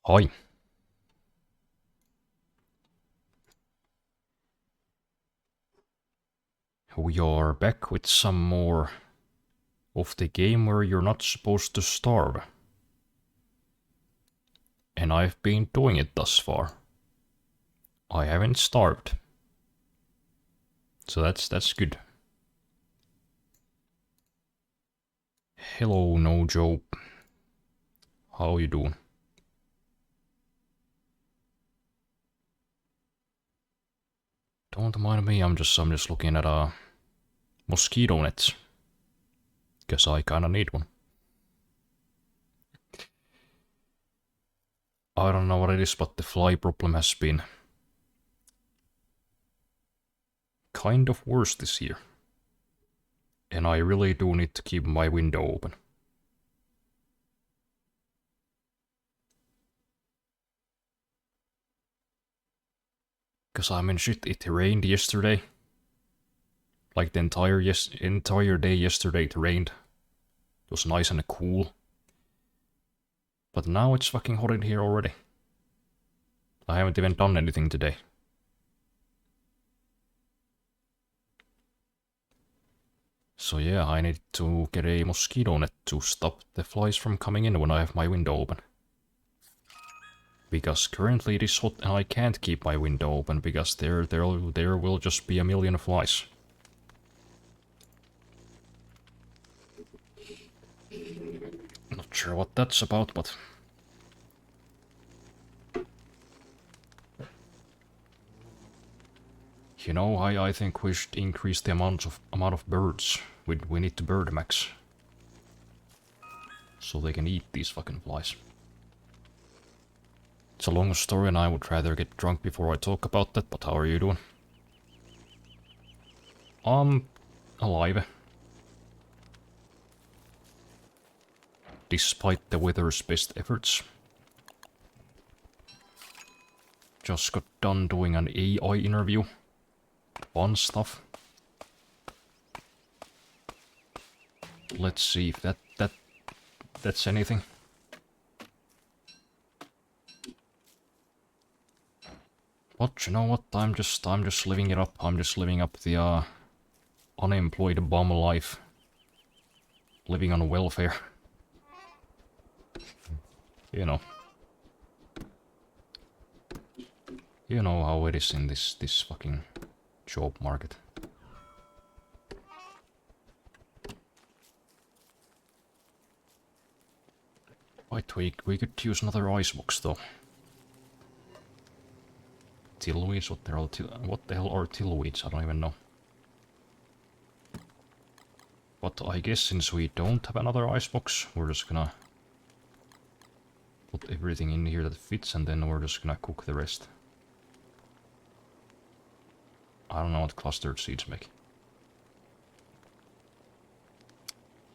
Hi. We are back with some more of the game where you're not supposed to starve. And I've been doing it thus far. I haven't starved. So that's good. Hello, Nojo. How you doing? Don't mind me, I'm just looking at mosquito nets. Guess I kinda need one. I don't know what it is, but the fly problem has been kind of worse this year. And I really do need to keep my window open. Cause I mean shit, it rained yesterday. Like the entire day yesterday it rained. It was nice and cool. But now it's fucking hot in here already. I haven't even done anything today. So yeah, I need to get a mosquito net to stop the flies from coming in when I have my window open. Because currently it is hot and I can't keep my window open because there will just be a million flies. Not sure what that's about, but you know, I think we should increase the amount of birds. We need to bird max. So they can eat these fucking flies. It's a long story and I would rather get drunk before I talk about that, but how are you doing? I'm alive. Despite the weather's best efforts. Just got done doing an AI interview. Fun stuff. Let's see if that's anything. But you know what? I'm just living it up. I'm just living up the unemployed bum life. Living on welfare. You know. You know how it is in this fucking job market. Wait, we could use another icebox though. Tillweeds? What the hell are tillweeds? I don't even know. But I guess since we don't have another icebox, we're just gonna put everything in here that fits and then we're just gonna cook the rest. I don't know what clustered seeds make.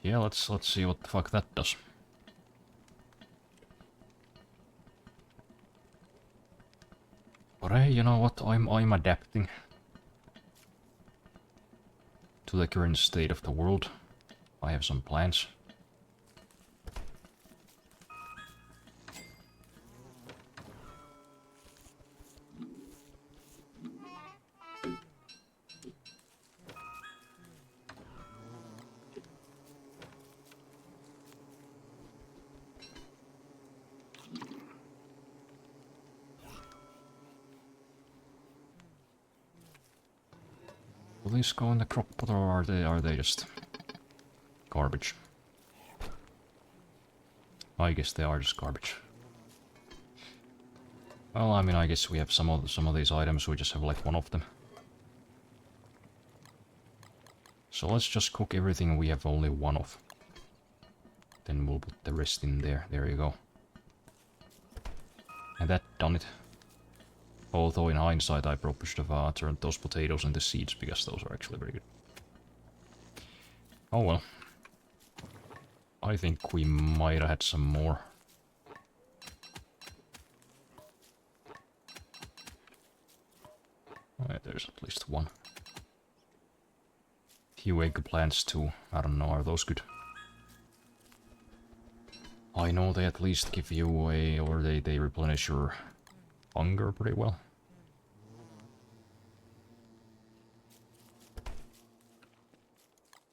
Yeah, let's see what the fuck that does. But hey, you know what? I'm adapting to the current state of the world. I have some plans. Will these go in the crock pot or are they just garbage? I guess they are just garbage. Well, I mean, I guess we have some of these items. We just have like one of them. So let's just cook everything we have only one of. Then we'll put the rest in there. There you go. And that done it. Although in hindsight I probably should have turned those potatoes into seeds because those are actually very good. Oh well. I think we might have had some more. Alright, there's at least one. Few eggplants too. I don't know, are those good? I know they at least give you a, or they replenish your hunger pretty well.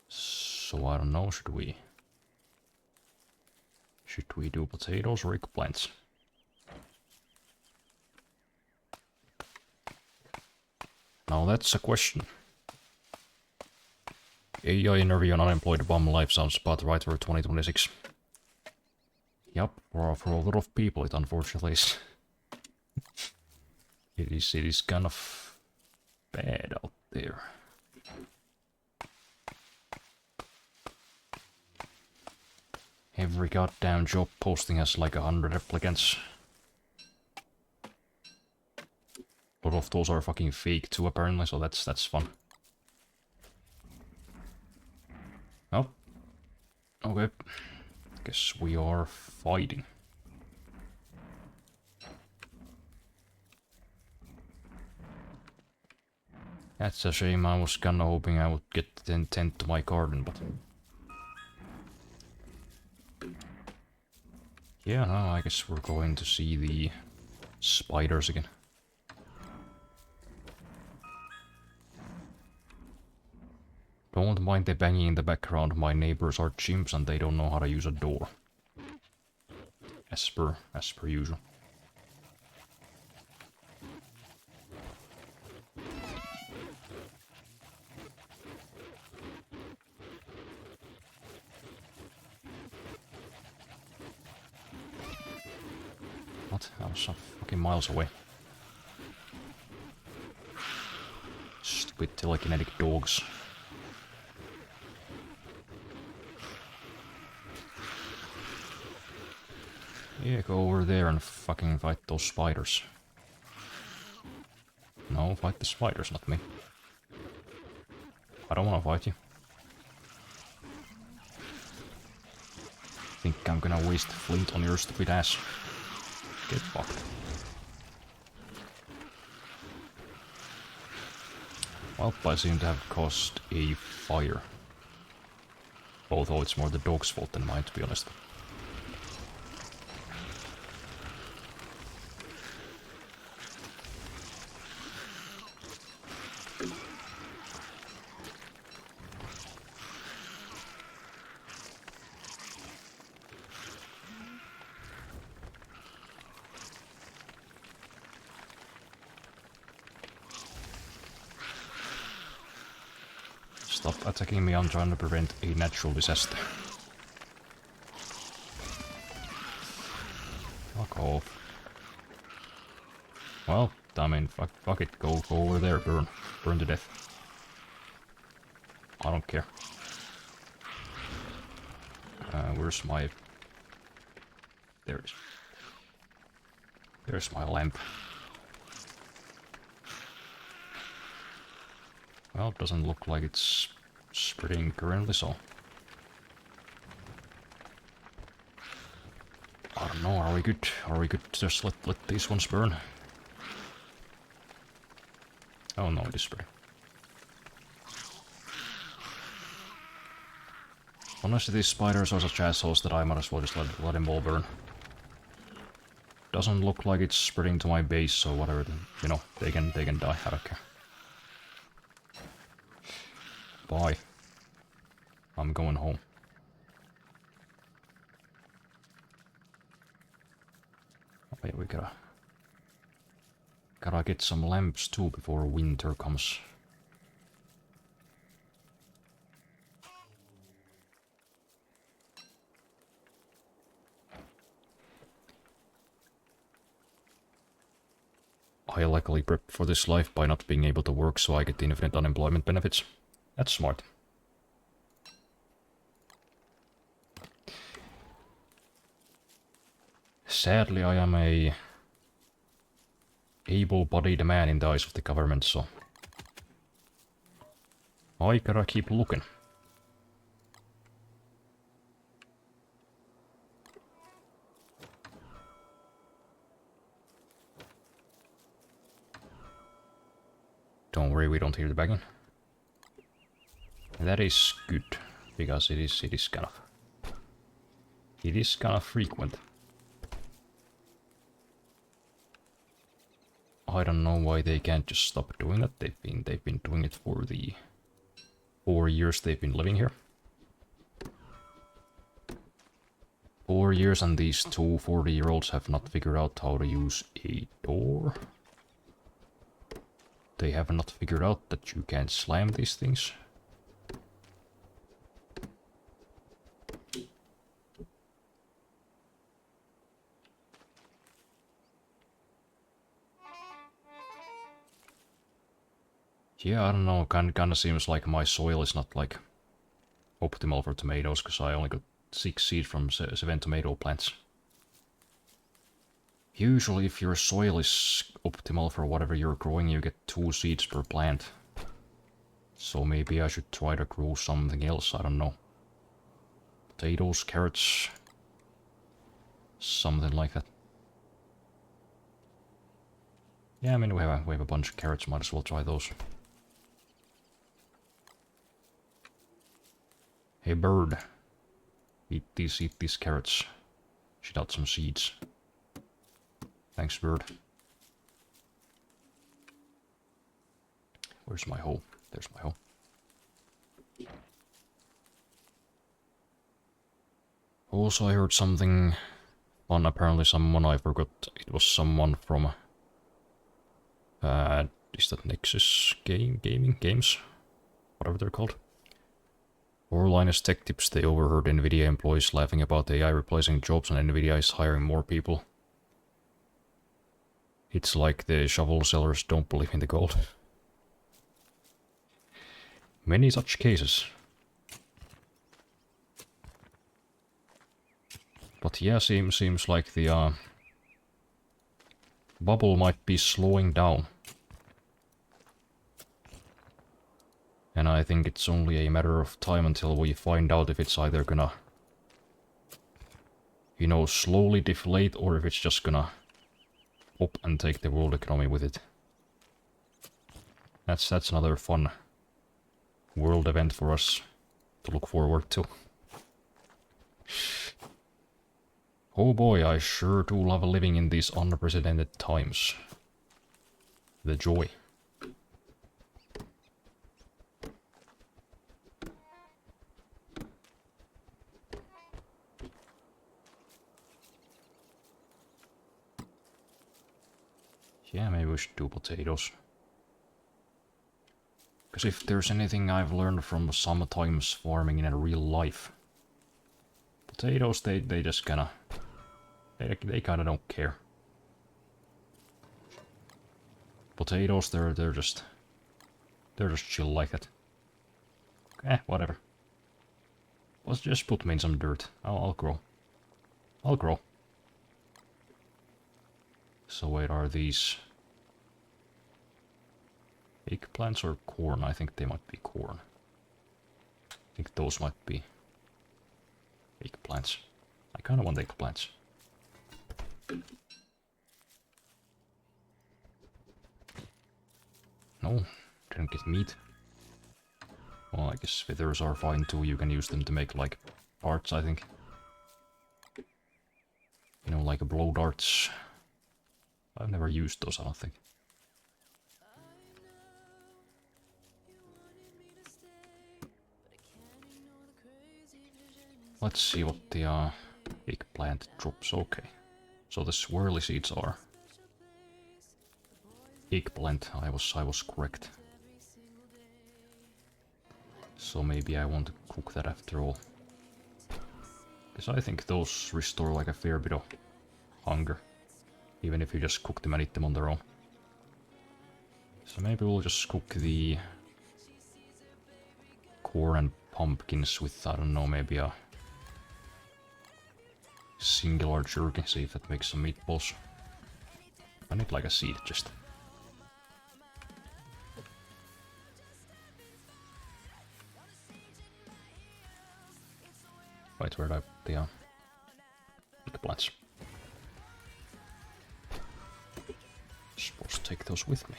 So I don't know, should we do potatoes or eggplants? Now that's a question. AI interview on unemployed bum life sounds about right for 2026. Yup, for a lot of people it unfortunately is. It is kind of bad out there. Every goddamn job posting has like 100 applicants. A lot of those are fucking fake too apparently, so that's fun. Oh. Okay. Guess we are fighting. That's a shame, I was kinda hoping I would get the intent to my garden, but... Yeah, no, I guess we're going to see the spiders again. Don't mind the banging in the background, my neighbors are chimps and they don't know how to use a door. As per usual. What? I was some fucking miles away. Stupid telekinetic dogs. Yeah, go over there and fucking fight those spiders. No, fight the spiders, not me. I don't wanna fight you. Think I'm gonna waste flint on your stupid ass. Get fucked. Well, I seem to have caused a fire. Although it's more the dog's fault than mine, to be honest. Stop attacking me, I'm trying to prevent a natural disaster. Fuck off. Well, I mean, fuck it, go over there, burn to death. I don't care. Where's my... There it is. There's my lamp. Well, it doesn't look like it's spreading currently, so... I don't know, are we good? Are we good to just let these ones burn? Oh no, it is spreading. Honestly, these spiders are such assholes that I might as well just let them all burn. Doesn't look like it's spreading to my base, so whatever, you know, they can die, I don't care. Bye. I'm going home. Okay, we gotta get some lamps too before winter comes. I likely prep for this life by not being able to work so I get the infinite unemployment benefits. That's smart. Sadly, I am a able-bodied man in the eyes of the government, so I gotta keep looking. Don't worry, we don't hear the banging. That is good, because it is kind of It is kind of frequent. I don't know why they can't just stop doing that. They've been doing it for the 4 years they've been living here. 4 years, and these two 40-year-olds have not figured out how to use a door. They have not figured out that you can't slam these things. Yeah, I don't know, kinda seems like my soil is not like optimal for tomatoes, because I only got 6 seeds from 7 tomato plants. Usually if your soil is optimal for whatever you're growing, you get 2 seeds per plant. So maybe I should try to grow something else, I don't know. Potatoes, carrots, something like that. Yeah, I mean we have a bunch of carrots, might as well try those. Hey bird, eat these carrots. Shit out some seeds. Thanks, bird. Where's my hoe? There's my hoe. Also, I heard something fun. Apparently someone, I forgot, it was someone from is that Nexus Games? Whatever they're called. Or Linus Tech Tips, they overheard Nvidia employees laughing about AI replacing jobs and Nvidia is hiring more people. It's like the shovel sellers don't believe in the gold. Many such cases. But yeah, seems like the bubble might be slowing down. And I think it's only a matter of time until we find out if it's either gonna, you know, slowly deflate, or if it's just gonna up and take the world economy with it. That's another fun world event for us to look forward to. Oh boy, I sure do love living in these unprecedented times. The joy. Yeah, maybe we should do potatoes. Because if there's anything I've learned from sometimes farming in real life, potatoes, they just kinda, they kinda don't care. Potatoes, they're just chill like that. Whatever. Let's just put me in some dirt. I'll grow. I'll grow. So wait, are these eggplants or corn? I think they might be corn. I think those might be eggplants. I kinda want eggplants. No, didn't get meat. Well, I guess withers are fine too. You can use them to make like darts, I think. You know, like blow darts. I've never used those, I don't think. Let's see what the eggplant drops. Okay. So the swirly seeds are eggplant. I was correct. So maybe I want to cook that after all. Because I think those restore like a fair bit of hunger. Even if you just cook them and eat them on their own. So maybe we'll just cook the corn and pumpkins with, I don't know, maybe a singular jerky. See if that makes some meatballs. I need like a seed just. Wait, where did I put the eggplants? Supposed to take those with me.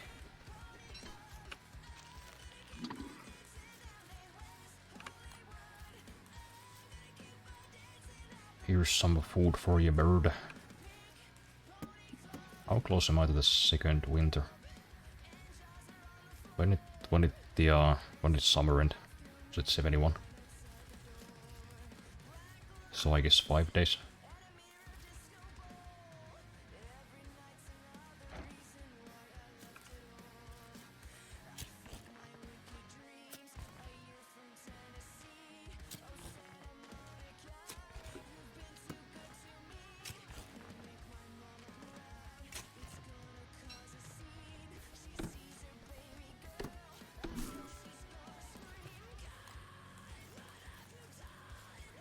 Here's some food for you, bird. How close am I to the second winter? When did summer end? Was it 71? So I guess 5 days.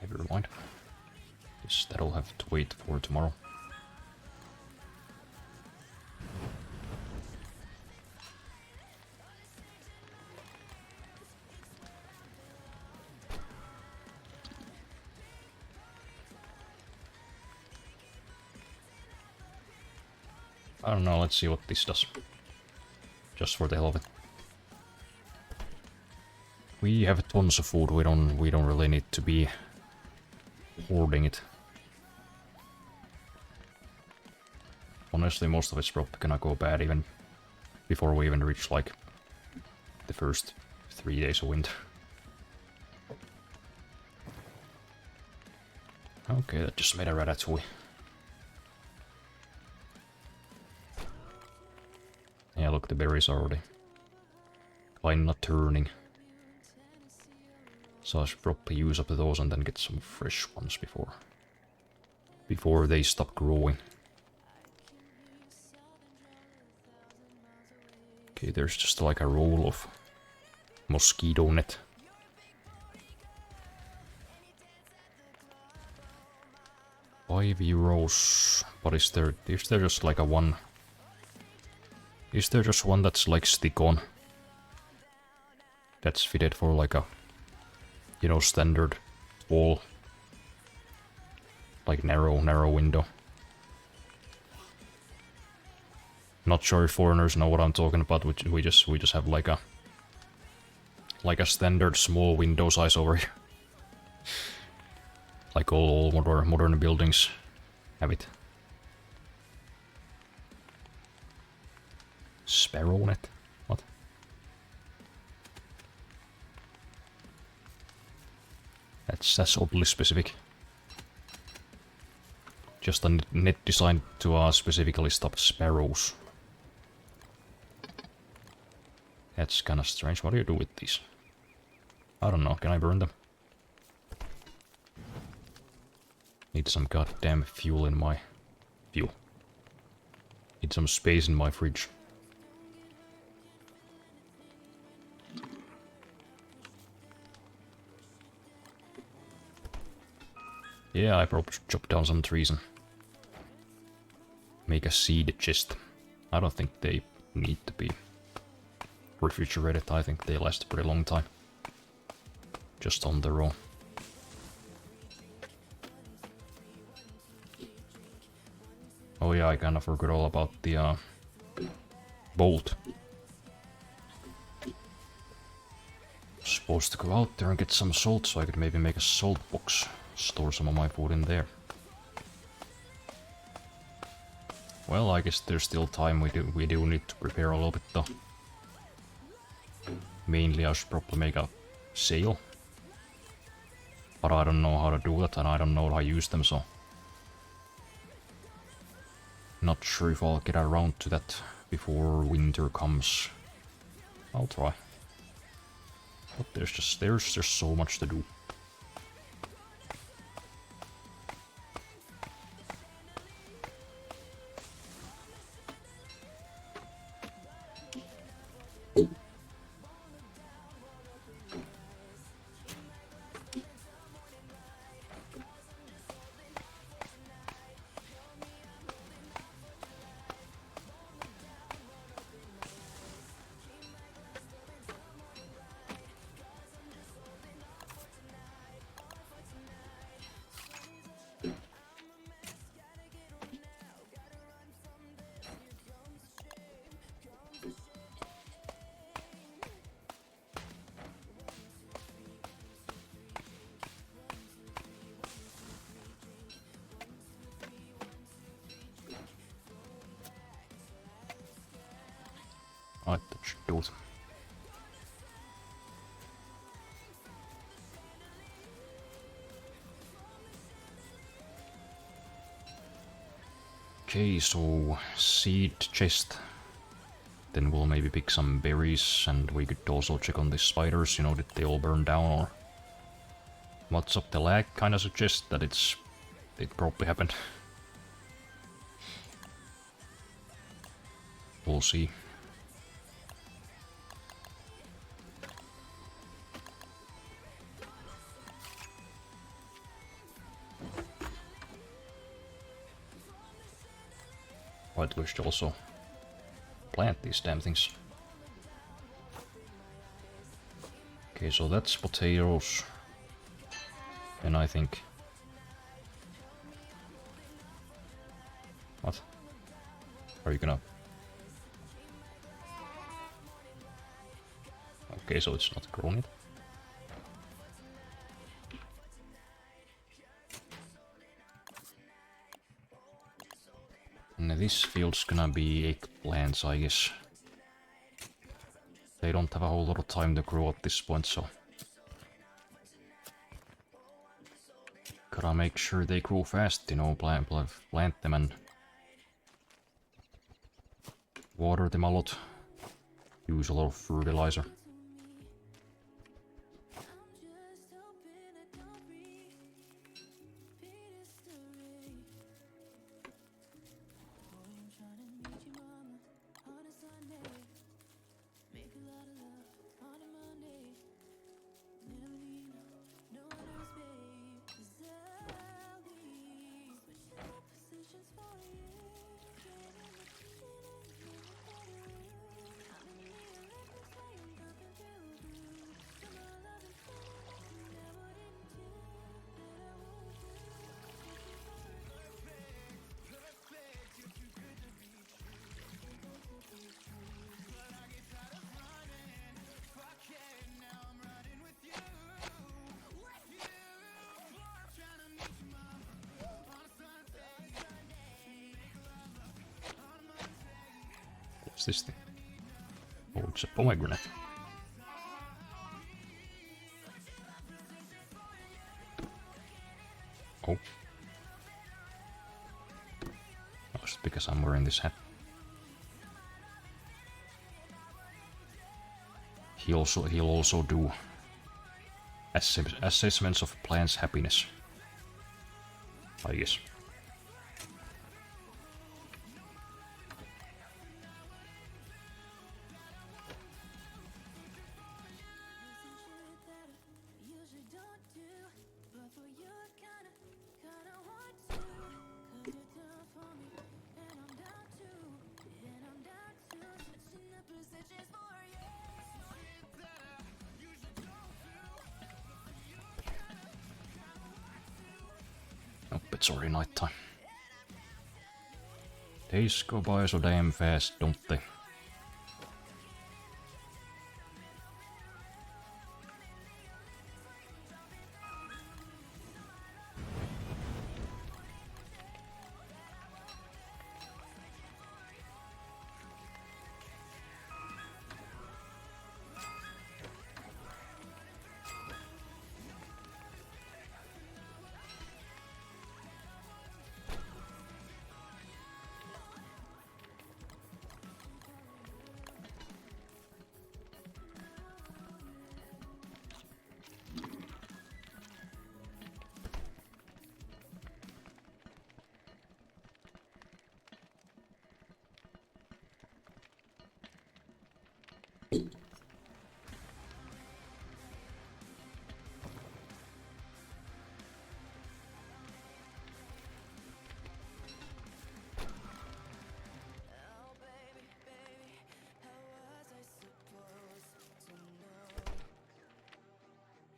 Never mind. Guess that'll have to wait for tomorrow. I don't know, let's see what this does. Just for the hell of it. We have tons of food, we don't really need to be hoarding it. Honestly, most of it's probably gonna go bad even before we even reach like the first 3 days of winter. Okay, that just made a ratatouille. Yeah, look, the berries are already kinda turning. So I should probably use up those and then get some fresh ones before they stop growing. Okay, there's just like a roll of mosquito net. €5. But is there just like a one? Is there just one that's like stick on? That's fitted for like a, you know, standard wall. Like narrow window. Not sure if foreigners know what I'm talking about. We just have like a standard small window size over here. Like all modern buildings have it. Sparrow net? What? That's oddly specific. Just a net designed to specifically stop sparrows. That's kinda strange. What do you do with these? I don't know. Can I burn them? Need some goddamn fuel in my... Fuel. Need some space in my fridge. Yeah, I probably should chop down some trees and make a seed chest. I don't think they need to be refrigerated. I think they last a pretty long time. Just on their own. Oh yeah, I kinda forgot all about the bolt. Supposed to go out there and get some salt so I could maybe make a salt box. Store some of my food in there. Well, I guess there's still time. We do need to prepare a little bit though. Mainly I should probably make a sail. But I don't know how to do that and I don't know how to use them, so... Not sure if I'll get around to that before winter comes. I'll try. But there's just so much to do. Should do it. Okay, so seed chest. Then we'll maybe pick some berries, and we could also check on the spiders, you know, did they all burn down, or what's up. The lag kinda suggests that it probably happened. We'll see. Right, we should also plant these damn things. Okay, so that's potatoes. And I think... What? Are you gonna... Okay, so it's not grown yet. And this field's gonna be eggplants, I guess. They don't have a whole lot of time to grow at this point, so... Gotta make sure they grow fast, you know, plant them and... water them a lot. Use a lot of fertilizer. What's this thing? Oh, it's a pomegranate. Oh. Just because I'm wearing this hat. He'll also do assessments of plants' happiness, I guess. Nope, it's already night time. Days go by so damn fast, don't they?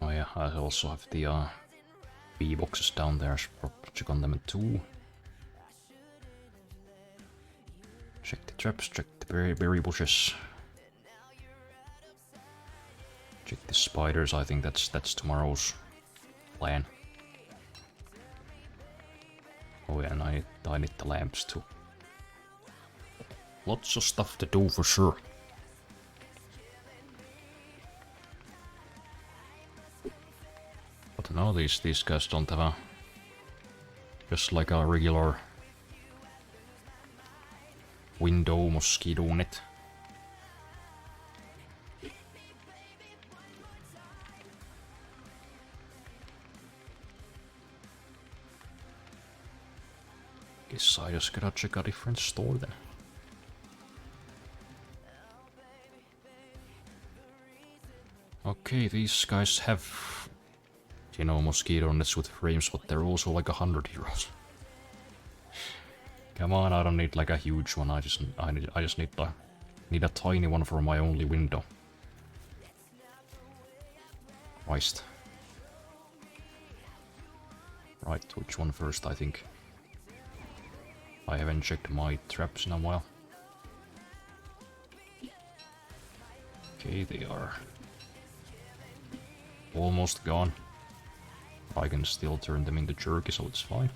Oh yeah, I also have the bee boxes down there. I should probably check on them too. Check the traps, check the berry bushes. Check the spiders. I think that's tomorrow's plan. Oh yeah, and I need the lamps too. Lots of stuff to do for sure. But no, these guys don't have a... Just like a regular... window mosquito net. Guess I just gotta check a different store then. Okay, these guys have, you know, mosquito nets with frames, but they're also like €100. Come on, I don't need like a huge one. I just need a tiny one for my only window. Christ. Right, which one first? I think I haven't checked my traps in a while. Okay, they are almost gone. I can still turn them into jerky, so it's fine.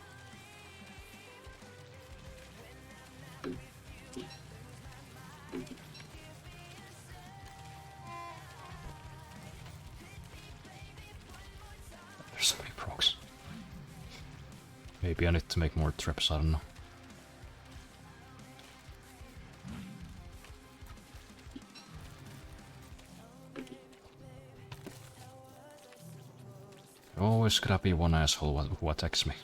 There's so many procs. Maybe I need to make more traps, I don't know. Always gotta be one asshole who attacks me.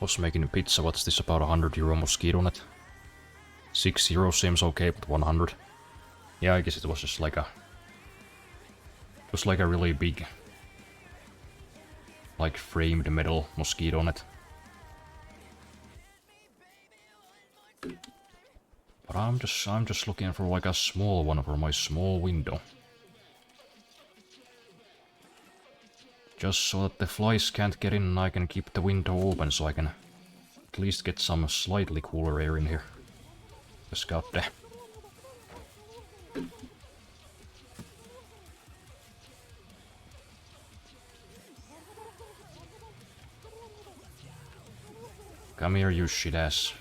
Was making pizza, what's this about €100 mosquito net? €6 seems okay, but 100. Yeah, I guess it was just like a... It was like a really big... like framed metal mosquito net. But I'm just looking for like a small one for my small window. Just so that the flies can't get in and I can keep the window open so I can at least get some slightly cooler air in here. Just got there. Come here, you shit ass.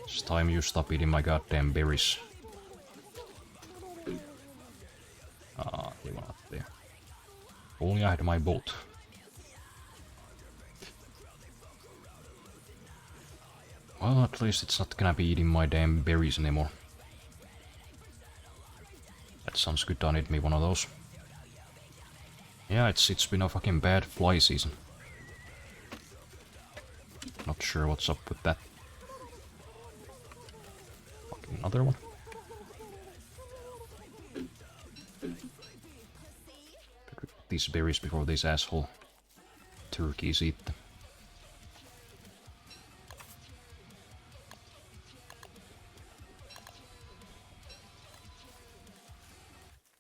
It's time you stop eating my goddamn berries. Ah, they were not there. Only I had my bolt. Well, at least it's not gonna be eating my damn berries anymore. That sounds good, I need me one of those. Yeah, it's been a fucking bad fly season. Not sure what's up with that. Fucking another one. These berries before these asshole turkeys eat them.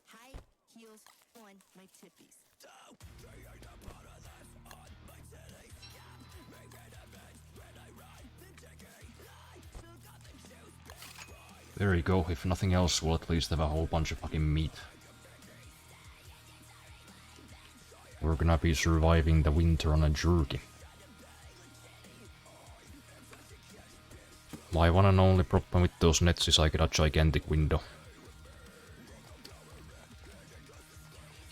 High heels on my tippies. There you go, if nothing else, we'll at least have a whole bunch of fucking meat. We're gonna be surviving the winter on a jerky. My one and only problem with those nets is I get a gigantic window.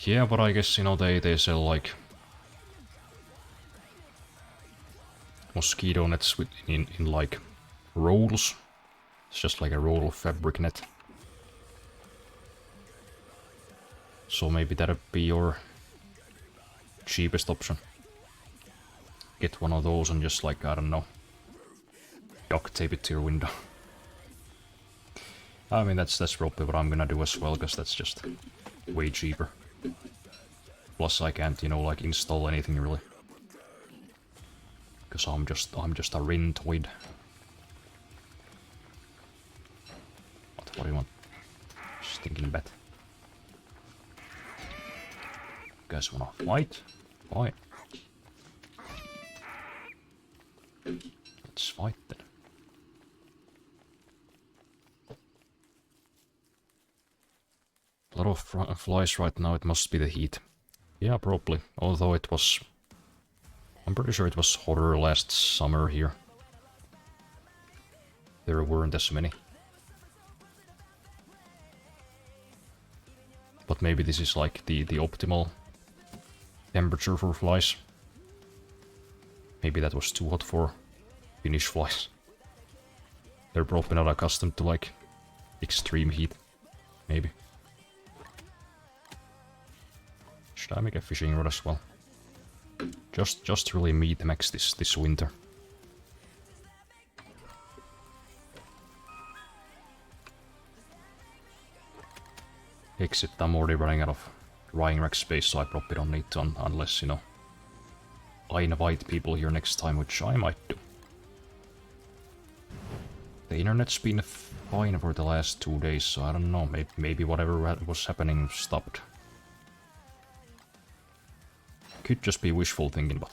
Yeah, but I guess, you know, they sell like mosquito nets in like rolls. It's just like a roll of fabric net. So maybe that'd be your cheapest option. get one of those and just like, I don't know, duct tape it to your window. I mean, that's probably what I'm gonna do as well, because that's just way cheaper. Plus I can't, you know, like install anything really. Because I'm just a rintoid. What do you want? Just thinking bet. Guys wanna fight? Fine. Let's fight then. A lot of flies right now, it must be the heat. Yeah, probably. Although it was... I'm pretty sure it was hotter last summer here. There weren't as many. But maybe this is like the optimal temperature for flies. Maybe that was too hot for Finnish flies. They're probably not accustomed to like extreme heat. Maybe. Should I make a fishing rod as well? Just really meat max this winter. Except I'm already running out of drying rack space, so I probably don't need to unless, you know, I invite people here next time, which I might do. The internet's been fine for the last 2 days, so I don't know, maybe whatever was happening stopped. Could just be wishful thinking, but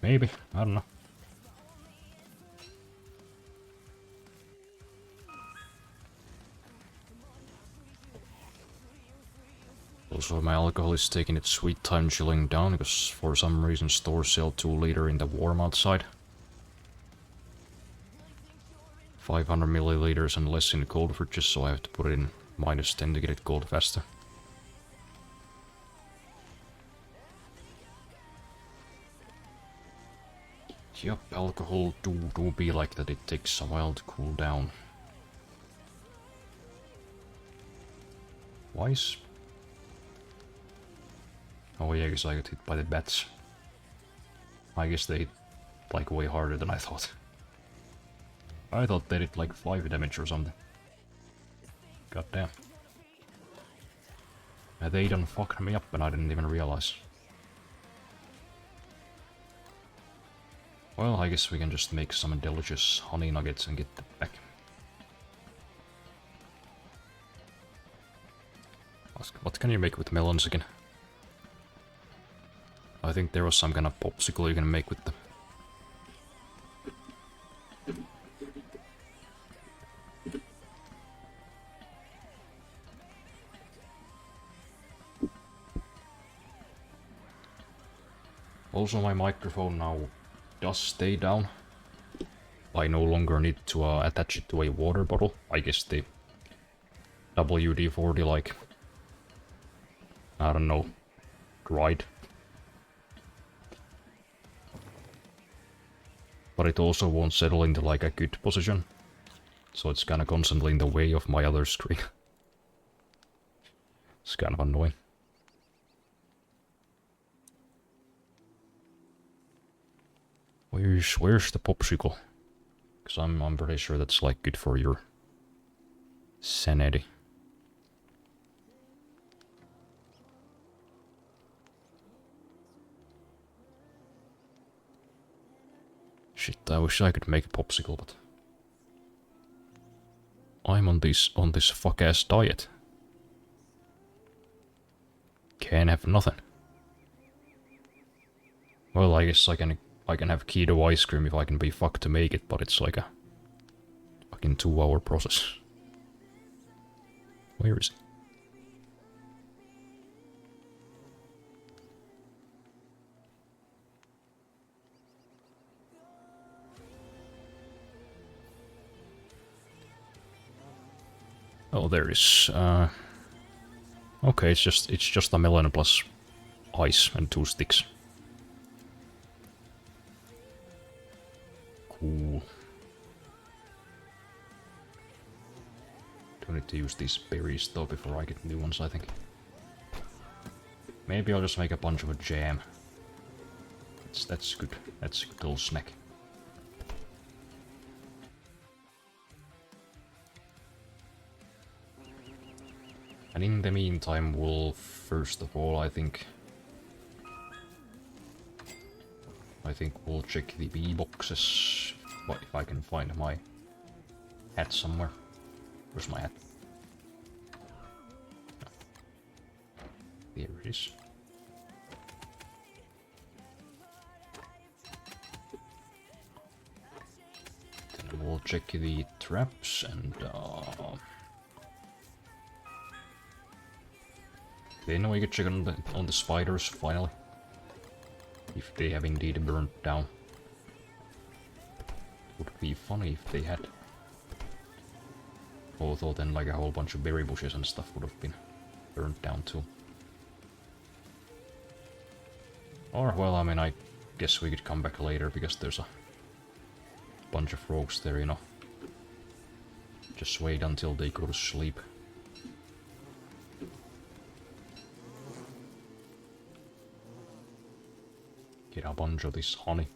maybe, I don't know. Also, my alcohol is taking its sweet time chilling down, because for some reason stores sell 2 liter in the warm outside. 500 milliliters and less in cold fridges, so I have to put it in -10 to get it cold faster. Yup, alcohol do be like that, it takes a while to cool down. Why is... Oh yeah, because I got hit by the bats. I guess they hit like way harder than I thought. I thought they did like 5 damage or something. God damn. And they done fucked me up and I didn't even realize. Well, I guess we can just make some delicious honey nuggets and get them back. What can you make with melons again? I think there was some kind of popsicle you can make with them. Also, my microphone now does stay down. I no longer need to attach it to a water bottle. I guess the WD-40 like... I don't know... dried. But it also won't settle into like a good position. So it's kinda constantly in the way of my other screen. It's kind of annoying. Where's the popsicle? Because I'm pretty sure that's like good for your sanity. Shit, I wish I could make a popsicle, but I'm on this fuck ass diet. Can't have nothing. Well, I guess I can have keto ice cream if I can be fucked to make it, but it's like a fucking 2-hour process. Where is it? Oh, there is. Okay, it's just a melon plus ice and 2 sticks. Cool. Do need to use these berries though before I get new ones, I think. Maybe I'll just make a bunch of a jam. That's good. That's a good little snack. And in the meantime, we'll first of all, I think we'll check the bee boxes. What if I can find my hat somewhere? Where's my hat? There it is. Then we'll check the traps and then we can check on the spiders finally. If they have indeed burnt down. Would be funny if they had. Although then like a whole bunch of berry bushes and stuff would have been burnt down too. Or, well, I mean, I guess we could come back later because there's a bunch of rogues there, you know. Just wait until they go to sleep. Get a bunch of this honey.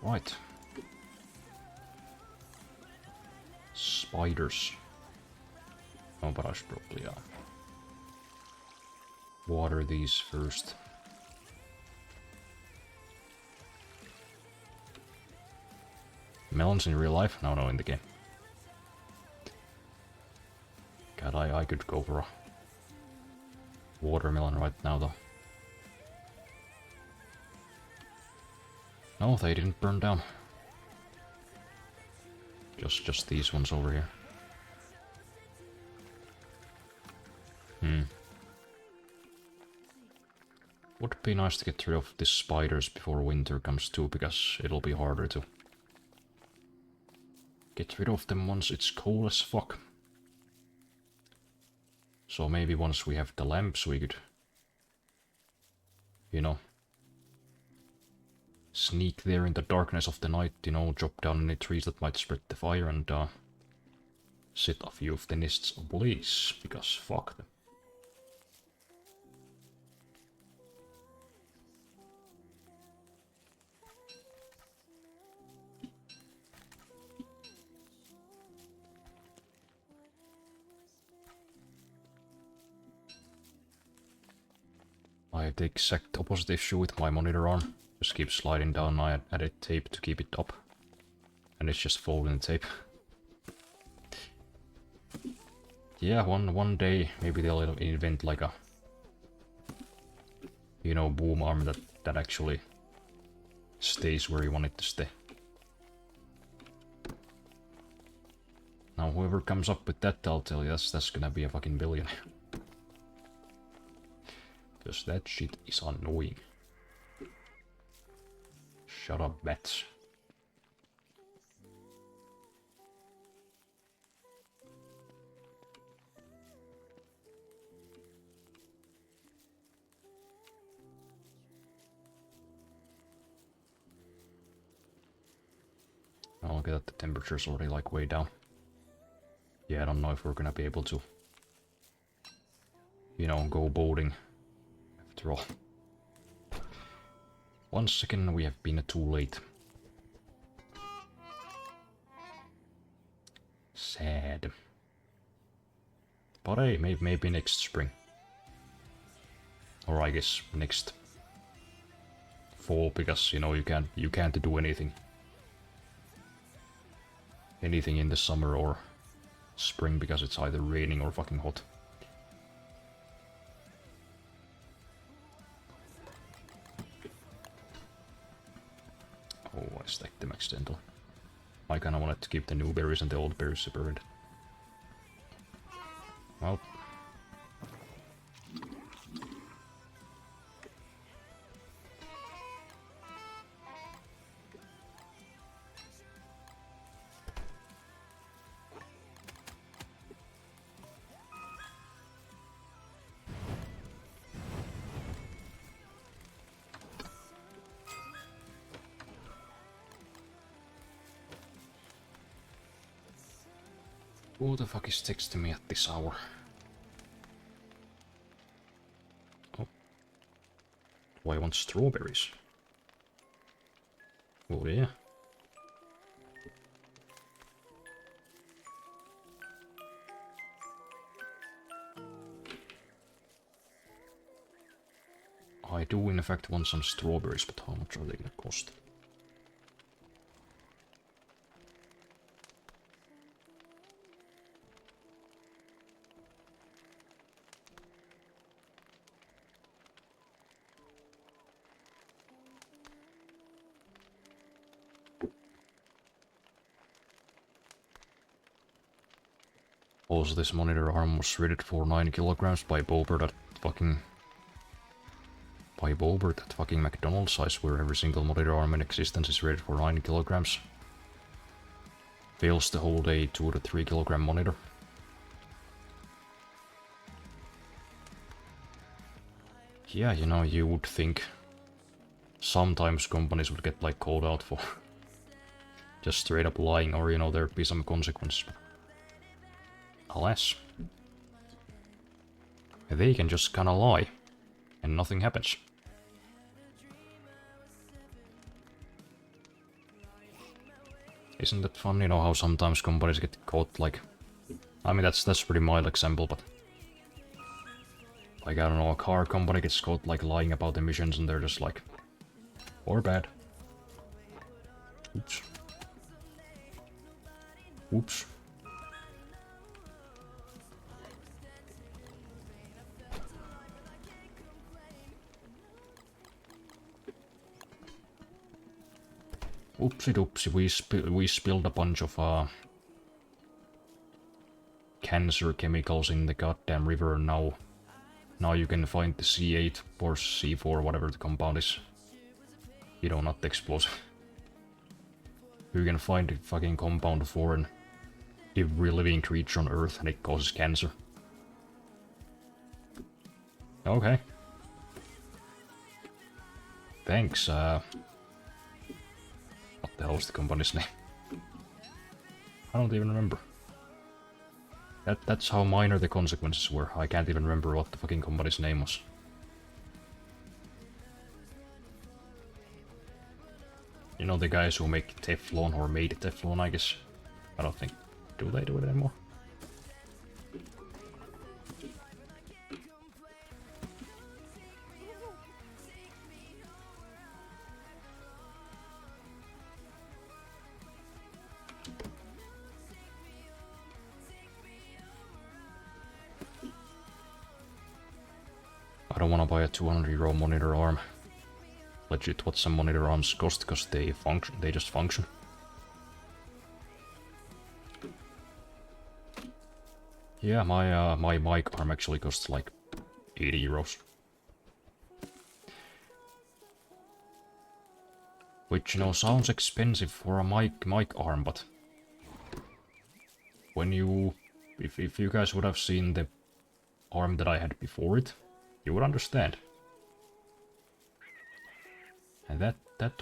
Right. Spiders. Oh, but I should probably water these first. Melons in real life? No, in the game. God, I could go for a watermelon right now, though. No, they didn't burn down. Just these ones over here. Would be nice to get rid of these spiders before winter comes too, because it'll be harder to get rid of them once it's cold as fuck. So maybe once we have the lamps we could, you know, sneak there in the darkness of the night, you know, chop down any trees that might spread the fire and set a few of the nests ablaze, because fuck them. I have the exact opposite issue with my monitor on. Just keep sliding down. I added tape to keep it up. And it's just folding the tape. Yeah, one day maybe they'll invent like a, you know, boom arm that actually stays where you want it to stay. Now whoever comes up with that, I'll tell you, that's gonna be a fucking billionaire. Because that shit is annoying. Shut up, bats. Oh, look at that, the temperature's already like way down. Yeah, I don't know if we're gonna be able to, you know, go boating after all. Once again, we have been too late. Sad. But hey, maybe next spring. Or I guess next fall, because, you know, you can't do anything in the summer or spring because it's either raining or fucking hot. Oh, I stacked them accidentally. I kinda wanted to keep the new berries and the old berries separated. Well. Who the fuck is texting me at this hour? Oh. Do I want strawberries? Oh yeah. I do in fact want some strawberries, but how much are they gonna cost? Also, this monitor arm was rated for 9 kilograms by Bober, that fucking McDonald's size, where every single monitor arm in existence is rated for 9 kilograms. Fails to hold a 2 to 3 kilogram monitor. Yeah, you know, you would think sometimes companies would get like called out for just straight up lying, or you know, there'd be some consequences. Alas, they can just kinda lie and nothing happens. Isn't it fun, you know, how sometimes companies get caught, like... I mean, that's a pretty mild example, but... Like, I don't know, a car company gets caught, like, lying about emissions, and they're just like... Or bad. Oops. Oops. Oopsie doopsie, we spilled a bunch of, cancer chemicals in the goddamn river, and now you can find the C8 or C4, whatever the compound is. You know, not the explosive. You can find the fucking compound for every living creature on Earth, and it causes cancer. Okay. Thanks, what the hell was the company's name? I don't even remember. That's how minor the consequences were. I can't even remember what the fucking company's name was. You know, the guys who make Teflon, or made Teflon, I guess. I don't think... Do they do it anymore? I don't want to buy a 200 € monitor arm. Legit, what some monitor arms cost, because they function. They just function. Yeah, my mic arm actually costs like 80 €. Which, you know, sounds expensive for a mic arm, but when you... If you guys would have seen the arm that I had before it, you would understand. And that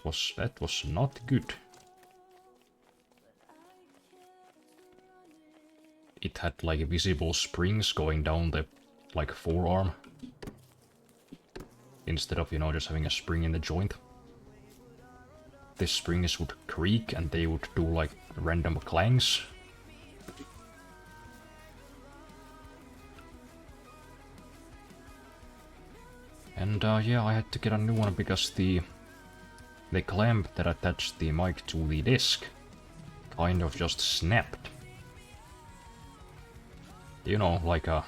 was not good. It had like visible springs going down the like forearm, instead of, you know, just having a spring in the joint. The springs would creak and they would do like random clangs. And yeah, I had to get a new one because the clamp that attached the mic to the disc kind of just snapped. You know, like a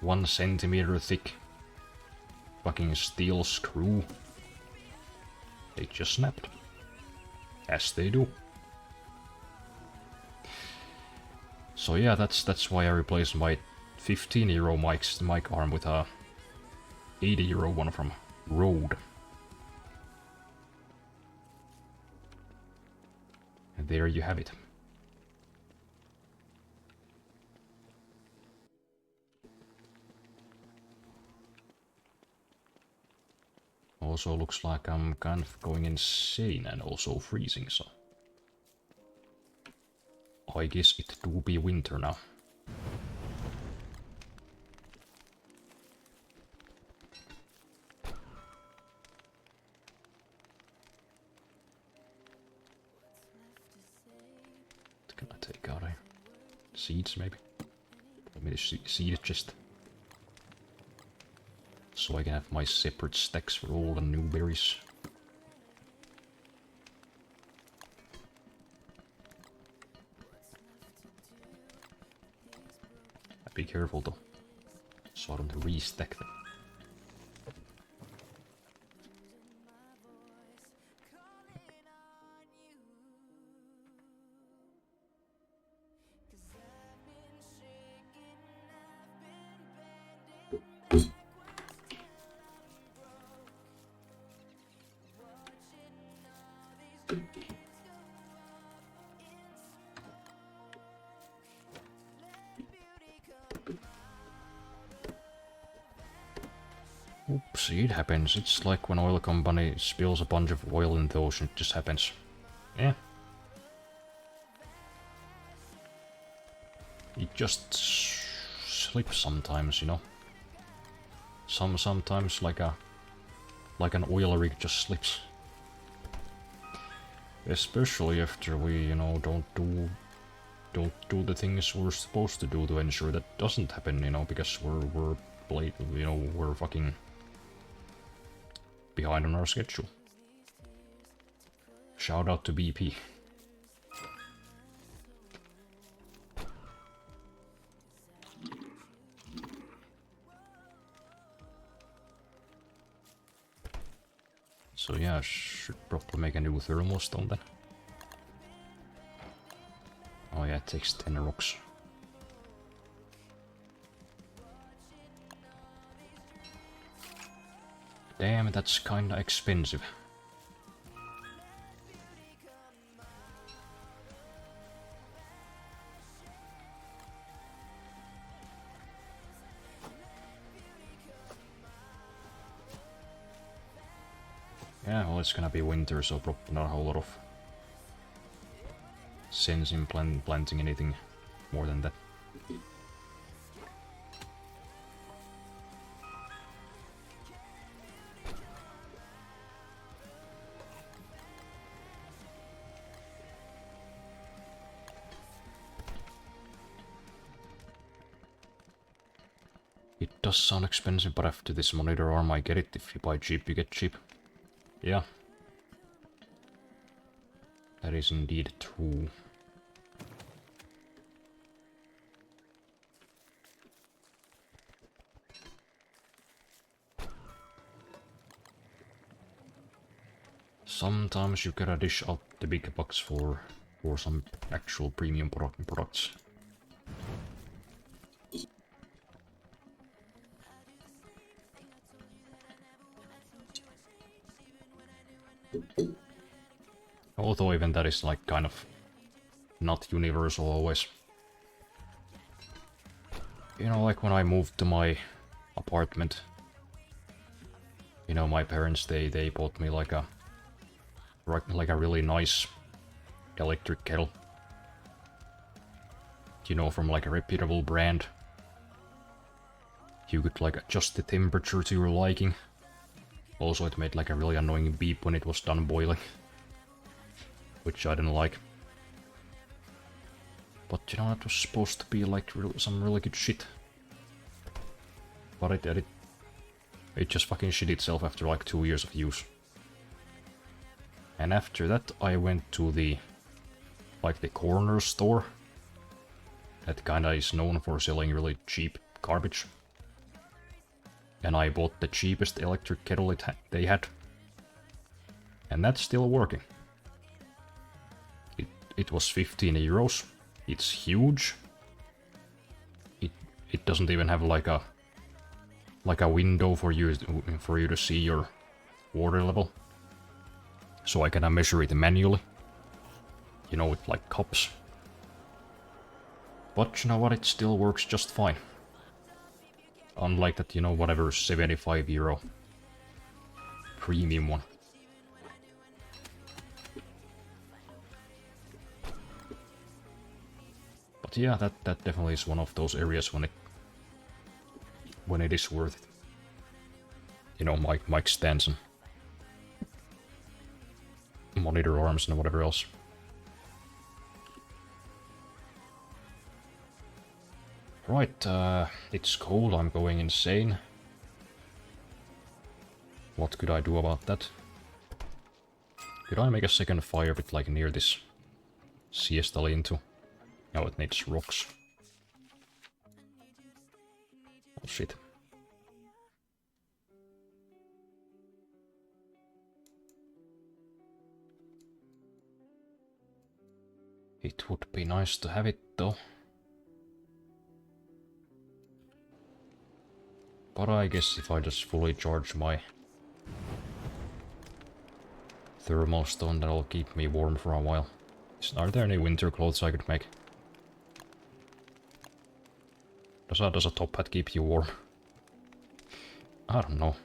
1 centimeter thick fucking steel screw. It just snapped. As they do. So yeah, that's why I replaced my 15 € mic arm with a 80 € one from Rode. And there you have it. Also looks like I'm kind of going insane and also freezing, so... I guess it do be winter now. What can I take out here? Seeds, maybe? Let me seed it just. So I can have my separate stacks for all the new berries. Be careful though, so I don't restack them. Oopsie, it happens. It's like when oil company spills a bunch of oil in the ocean, it just happens. Yeah. It just slips sometimes, you know. Sometimes like an oil rig just slips. Especially after we, you know, don't do the things we're supposed to do to ensure that doesn't happen, you know, because we're fucking behind on our schedule. Shout out to BP. So yeah, I should probably make a new thermal stone then. Oh yeah, it takes 10 rocks. Damn, that's kinda expensive. Yeah, well, it's gonna be winter, so probably not a whole lot of sense in planting anything more than that. It does sound expensive, but after this monitor arm I get it. If you buy cheap, you get cheap. Yeah. That is indeed true. Sometimes you gotta dish out the big bucks for some actual premium products. Although even that is like kind of not universal always. You know, like when I moved to my apartment, you know, my parents, they bought me like a really nice electric kettle. You know, from like a reputable brand. You could like adjust the temperature to your liking. Also, it made like a really annoying beep when it was done boiling. Which I didn't like. But you know, that was supposed to be like some really good shit. But it just fucking shit itself after like 2 years of use. And after that I went to the corner store. That kinda is known for selling really cheap garbage. And I bought the cheapest electric kettle they had. And that's still working. It was 15 euros. It's huge. It doesn't even have like a window for you to see your water level. So I can measure it manually. You know, with like cups. But you know what, it still works just fine. Unlike that, you know, whatever 75 euro premium one. But yeah, that definitely is one of those areas when it is worth it. You know, Mike stands and monitor arms and whatever else. Right, it's cold, I'm going insane. What could I do about that? Could I make a second fire pit like near this siesta lean-to? No, it needs rocks. Oh shit. It would be nice to have it though. But I guess if I just fully charge my thermal stone, that'll keep me warm for a while. Are there any winter clothes I could make? Does a top hat keep you warm? I don't know.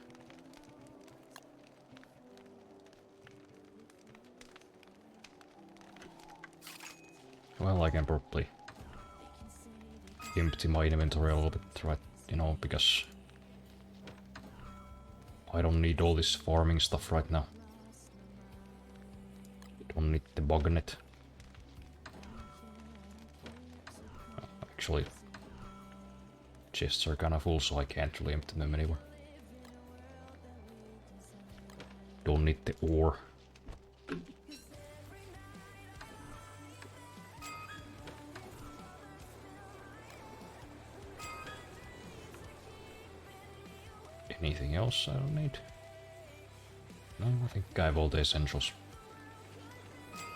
Well, I can probably empty my inventory a little bit, right? You know, because I don't need all this farming stuff right now. Don't need the bug in it. Actually, chests are kinda full, so I can't really empty them anywhere. Don't need the ore. Anything else I don't need? No, I think I have all the essentials.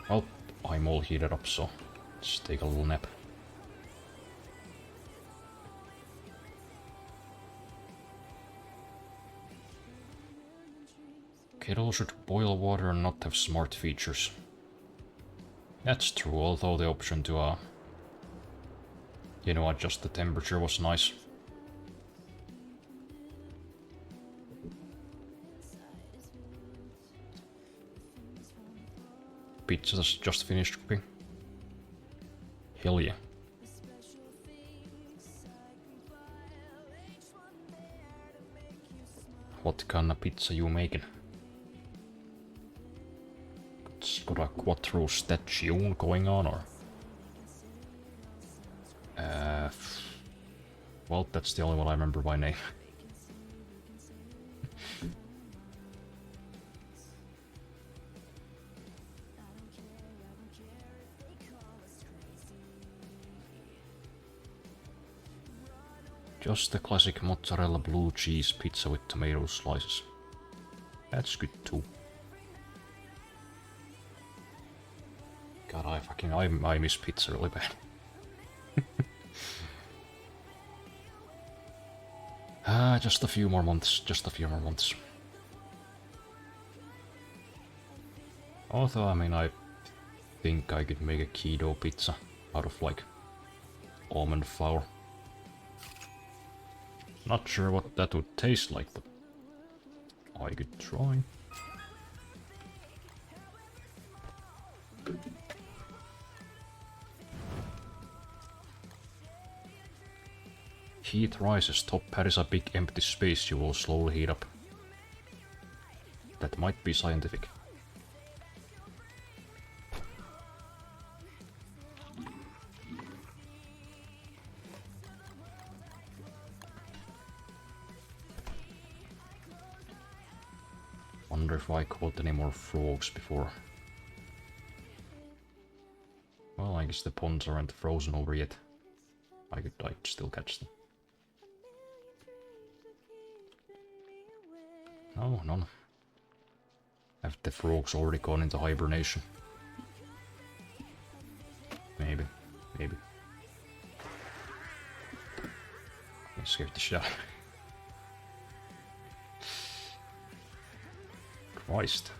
Well, I'm all heated up, so let's take a little nap. Kettle should boil water and not have smart features. That's true, although the option to, you know, adjust the temperature was nice. Pizza's just finished cooking. Hell yeah. What kind of pizza you making? It's got a quattro stagione going on, or? Well, that's the only one I remember by name. Just the classic mozzarella blue cheese pizza with tomato slices. That's good too. God, I miss pizza really bad. Just a few more months, just a few more months. Although, I mean, I think I could make a keto pizza out of, like, almond flour. Not sure what that would taste like, but I could try. Heat rises. Top pad is a big empty space you will slowly heat up. That might be scientific. Wonder if I caught any more frogs before. Well, I guess the ponds aren't frozen over yet. I'd still catch them. No, none. Have the frogs already gone into hibernation? Maybe. I scared the shit out of me. Christ.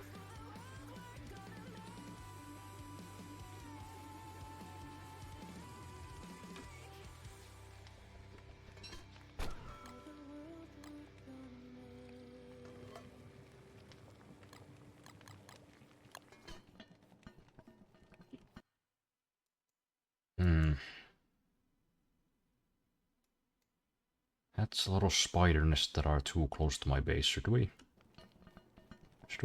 That's a lot of spider nests that are too close to my base. Should we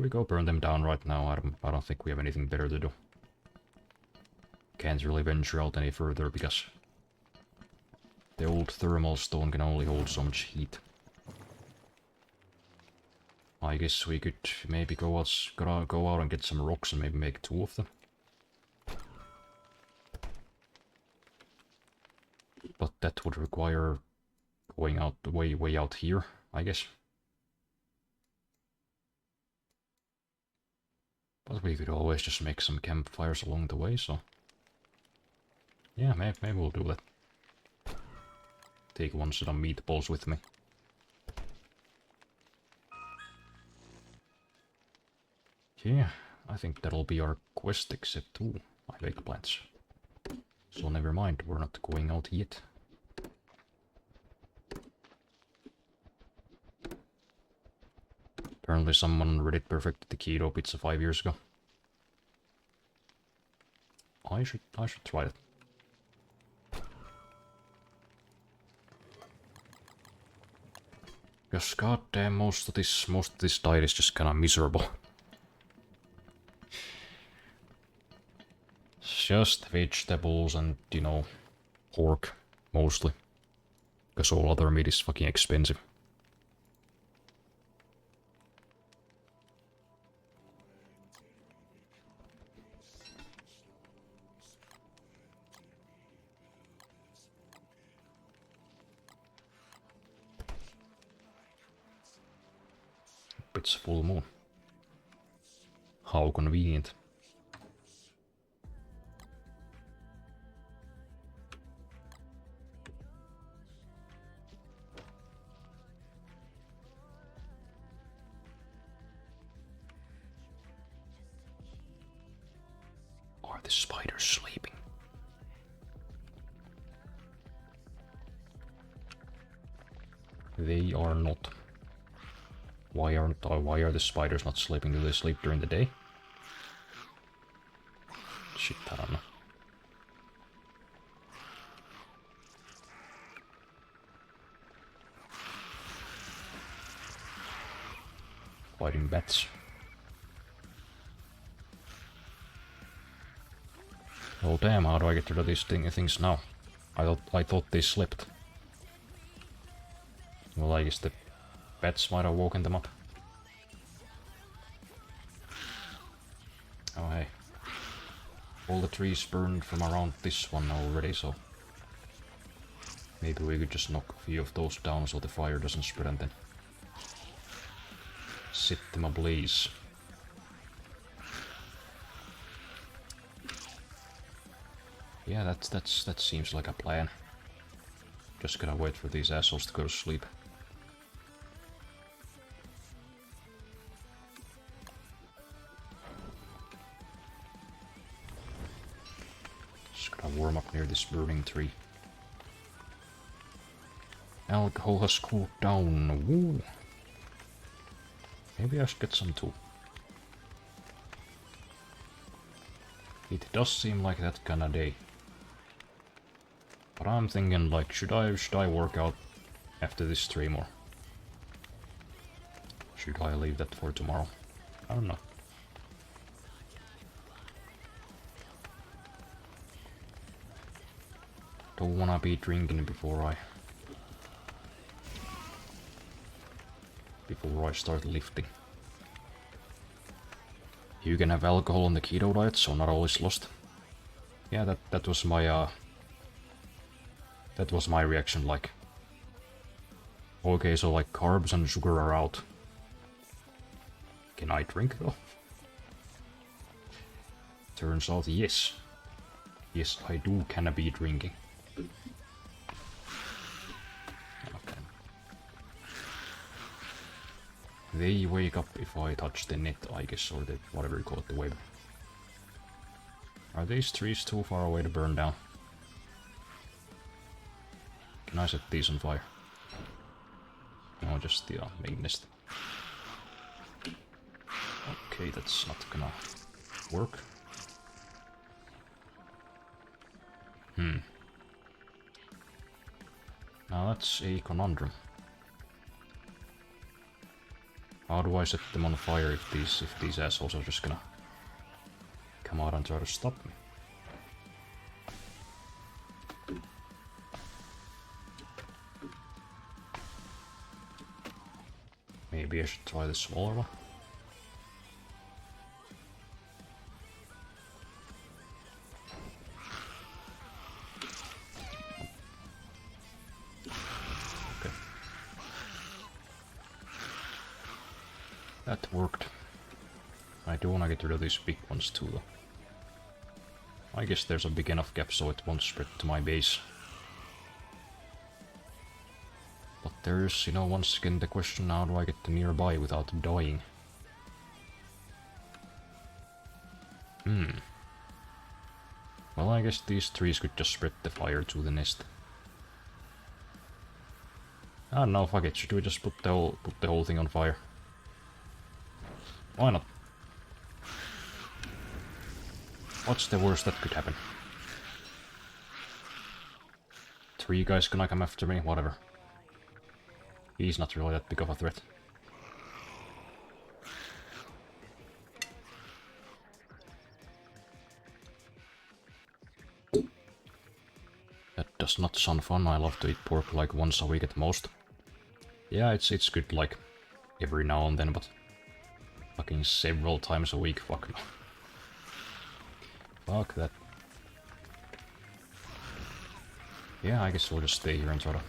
go burn them down right now? I don't think we have anything better to do. Can't really venture out any further because the old thermal stone can only hold so much heat. I guess we could maybe go out and get some rocks and maybe make 2 of them. But that would require going out way out here, I guess. But we could always just make some campfires along the way, so... Yeah, maybe we'll do that. Take 1 set of meatballs with me. Yeah, I think that'll be our quest except... Ooh, I have eggplants. So never mind, we're not going out yet. Apparently someone on Reddit perfected the keto pizza 5 years ago. I should try it. Because goddamn, most of this diet is just kinda miserable. It's just vegetables and, you know, pork, mostly. Because all other meat is fucking expensive. It's full moon. How convenient. Are the spiders sleeping? They are not. Why are the spiders not sleeping? Do they sleep during the day? Shit, I don't know. Fighting bats. Oh damn, how do I get rid of these things now? I thought they slept. Well, I guess the bats might have woken them up. Oh hey. All the trees burned from around this one already, so... Maybe we could just knock a few of those down so the fire doesn't spread and then... set them ablaze. Yeah, that seems like a plan. Just gotta wait for these assholes to go to sleep. Just gotta warm up near this burning tree. Alcohol has cooled down. Woo. Maybe I should get some too. It does seem like that kind of day. But I'm thinking, like, should I work out after this stream, or should I leave that for tomorrow? I don't know. Don't wanna be drinking before I start lifting. You can have alcohol on the keto diet, so not all is lost. Yeah, that was my reaction, like... Okay, so like carbs and sugar are out. Can I drink though? Turns out yes. Yes, I do can be drinking. Okay. They wake up if I touch the net, I guess, or the whatever you call it, the web. Are these trees too far away to burn down? Can I set these on fire? No, just the main nest. Okay, that's not gonna work. Now That's a conundrum. How do I set them on fire if these assholes are just gonna come out and try to stop me? Maybe I should try the smaller one. Okay. That worked. I do wanna get rid of these big ones too though. I guess there's a big enough gap so it won't spread to my base. But there's, you know, once again the question, how do I get to nearby without dying? Well, I guess these trees could just spread the fire to the nest. I don't know, fuck it, should we just put the whole thing on fire? Why not? What's the worst that could happen? 3 guys gonna come after me, whatever. He's not really that big of a threat. That does not sound fun. I love to eat pork like once a week at most. Yeah, it's good like every now and then, but fucking several times a week, fuck no. Fuck that. Yeah, I guess we'll just stay here and try to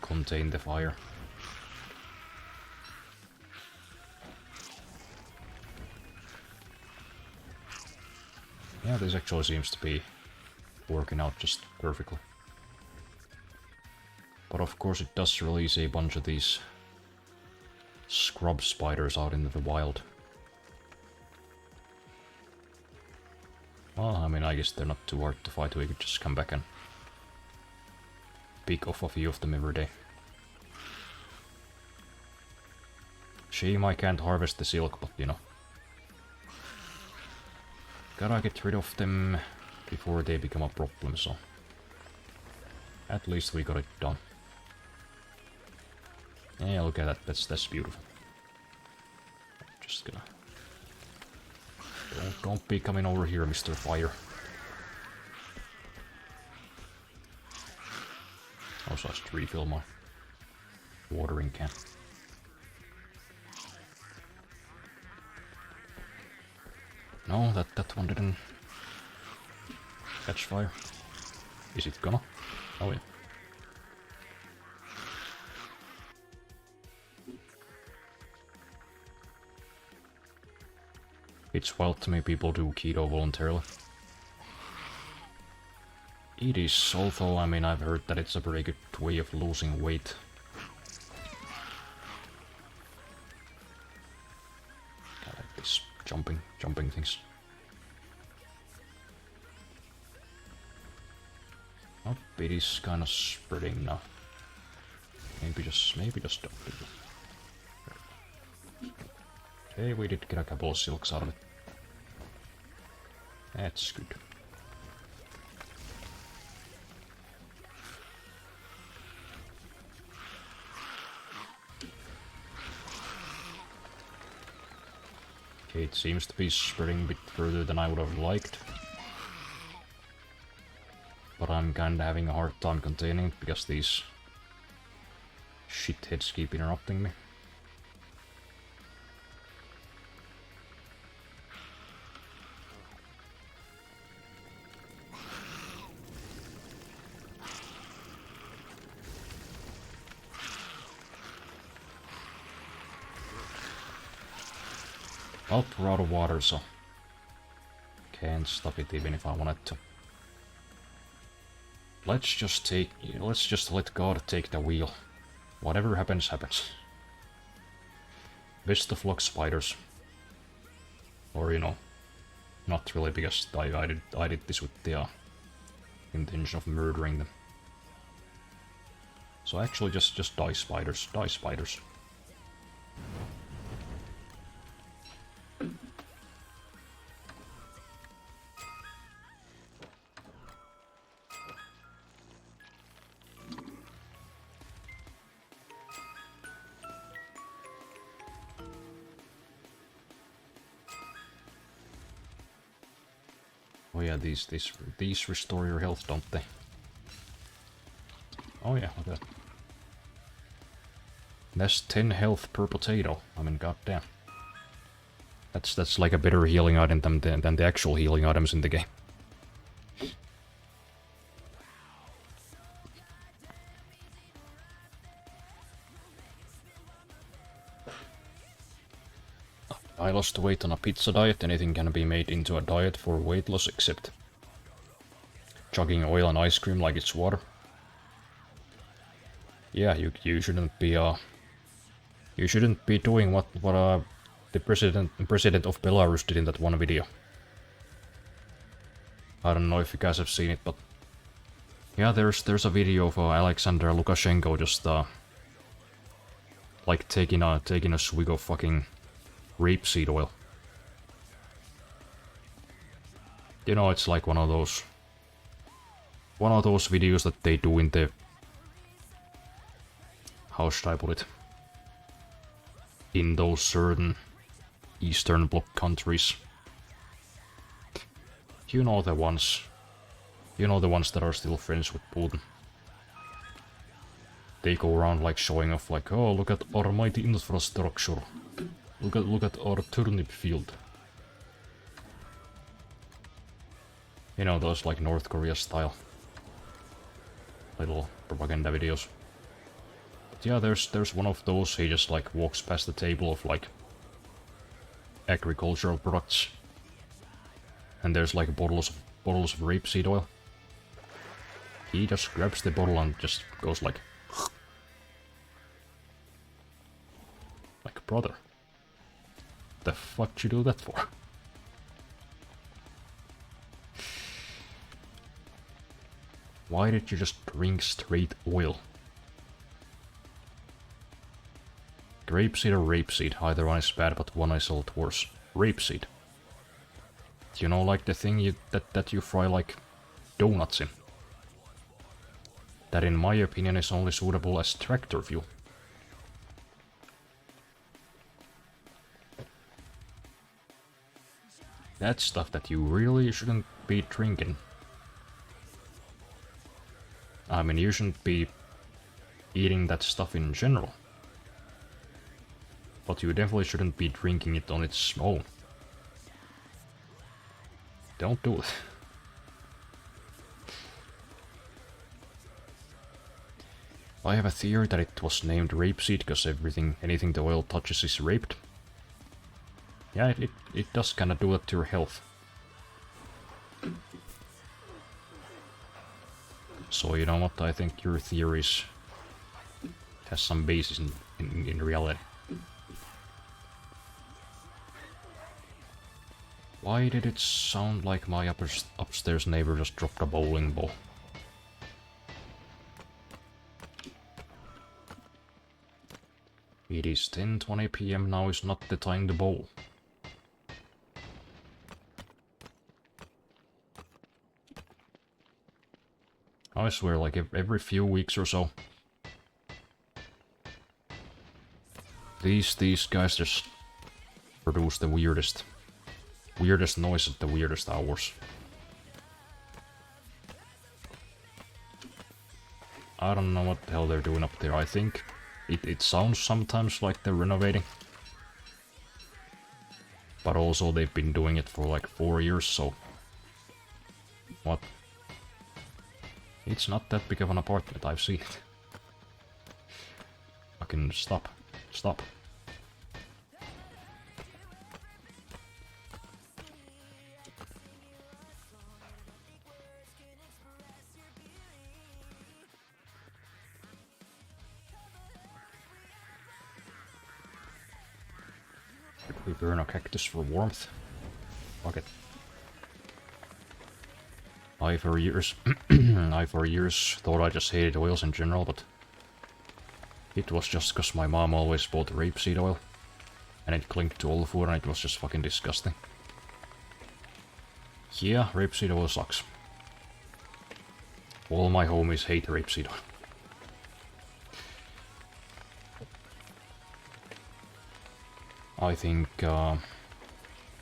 contain the fire. Yeah, this actually seems to be working out just perfectly. But of course it does release a bunch of these scrub spiders out into the wild. Well, I mean, I guess they're not too hard to fight. We could just come back and pick off a few of them every day. Shame I can't harvest the silk, but you know. Gotta get rid of them before they become a problem, so at least we got it done. Yeah, look at that, that's beautiful. Just gonna... Don't be coming over here, Mr. Fire. Also, I should refill my watering can. No, that one didn't catch fire. Is it gonna? Oh yeah. It's wild to me people do keto voluntarily. It is, although I mean I've heard that it's a very good way of losing weight. I like these jumping things. Oh, it is kind of spreading now. Maybe just don't do it. Okay, we did get a couple of silks out of it. That's good. Okay, it seems to be spreading a bit further than I would have liked. But I'm kinda having a hard time containing it because these shitheads keep interrupting me. Well, we're out of water, so can't stop it even if I wanted to. Let's just let God take the wheel. Whatever happens, happens. Best of luck, spiders. Or, you know, not really, because I did this with the intention of murdering them. So actually, just die, spiders. Die, spiders. Oh yeah, these restore your health, don't they? Oh yeah, look at that. That's 10 health per potato. I mean, goddamn. That's like a better healing item than the actual healing items in the game. I lost weight on a pizza diet. Anything can be made into a diet for weight loss except chugging oil and ice cream like it's water. Yeah, you shouldn't be doing what the president of Belarus did in that one video. I don't know if you guys have seen it, but yeah, there's a video of Alexander Lukashenko just like taking a swig of fucking rapeseed oil. You know, it's like one of those videos that they do in the, how should I put it, in those certain Eastern Bloc countries. You know the ones that are still friends with Putin. They go around like showing off like, oh, look at our mighty infrastructure. Look at our turnip field. You know, those like North Korea style little propaganda videos. But yeah, there's one of those. He just like walks past the table of like agricultural products, and there's like bottles of rapeseed oil. He just grabs the bottle and just goes like brother. The fuck you do that for? Why did you just drink straight oil? Grapeseed or rapeseed, either one is bad, but one is a lot worse. Rapeseed. You know, like the thing that you fry like donuts in. That in my opinion is only suitable as tractor fuel. That's stuff that you really shouldn't be drinking. I mean, you shouldn't be eating that stuff in general. But you definitely shouldn't be drinking it on its own. Don't do it. I have a theory that it was named rapeseed because anything the oil touches is raped. Yeah, it does kinda do that to your health. So you know what, I think your theories has some basis in reality. Why did it sound like my upstairs neighbor just dropped a bowling ball? It is 10:20 PM, now is not the time to bowl. I swear, like every few weeks or so, these guys just produce the weirdest noise at the weirdest hours. I don't know what the hell they're doing up there. I think it sounds sometimes like they're renovating. But also they've been doing it for like 4 years, so... What? It's not that big of an apartment, I've seen it. Fucking stop. Stop. Should we burn a cactus for warmth? Fuck it. I for years thought I just hated oils in general, but it was just because my mom always bought rapeseed oil, and it clinked to all the food and it was just fucking disgusting. Yeah, rapeseed oil sucks. All my homies hate rapeseed oil. I think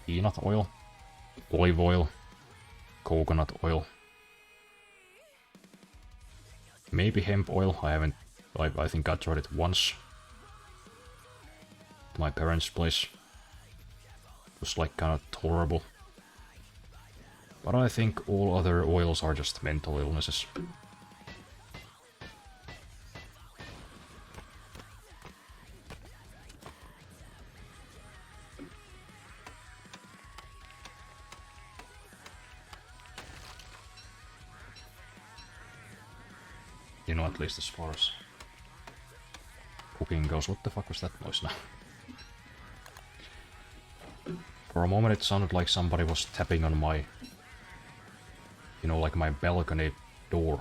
peanut oil, olive oil, coconut oil. Maybe hemp oil. I haven't. I think I tried it once. At my parents' place. It was like kind of horrible. But I think all other oils are just mental illnesses. You know, at least as far as cooking goes. What the fuck was that noise now? For a moment it sounded like somebody was tapping on my... You know, like my balcony door.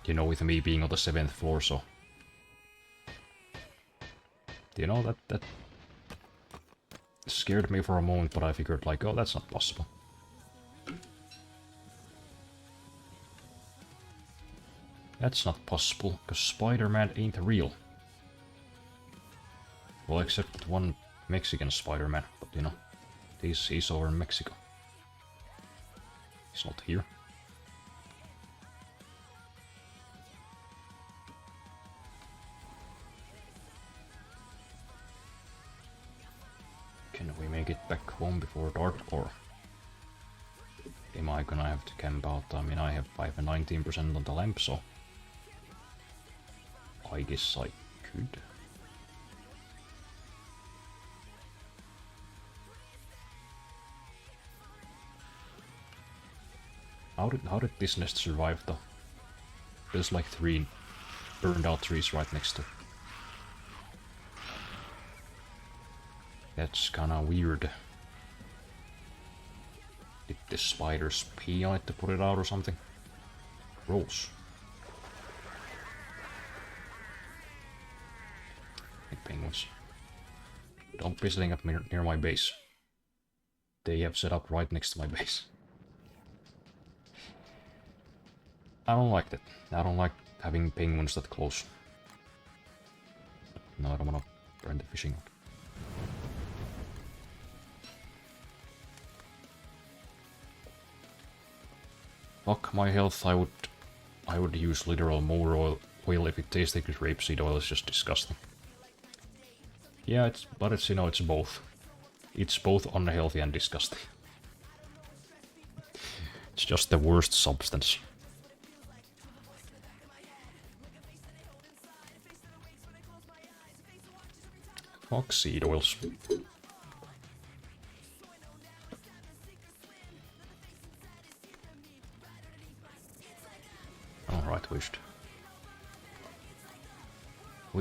You know, with me being on the 7th floor, so... You know, that scared me for a moment, but I figured like, oh, that's not possible. That's not possible, because Spider-Man ain't real. Well, except one Mexican Spider-Man, but you know, he's over in Mexico. He's not here. Can we make it back home before dark, or am I gonna have to camp out? I mean, I have a 19% on the lamp, so I guess I could. How did this nest survive though? There's like 3 burned out trees right next to it. That's kinda weird. Did the spiders pee on it to put it out or something? Gross. Hey, penguins. Don't be setting up near my base. They have set up right next to my base. I don't like that. I don't like having penguins that close. No, I don't wanna burn the fishing rod. Fuck my health, I would use literal motor oil if it tasted like rapeseed oil. Is just disgusting. Yeah, but it's, you know, it's both. It's both unhealthy and disgusting. It's just the worst substance. Fuck seed oils. Alright, we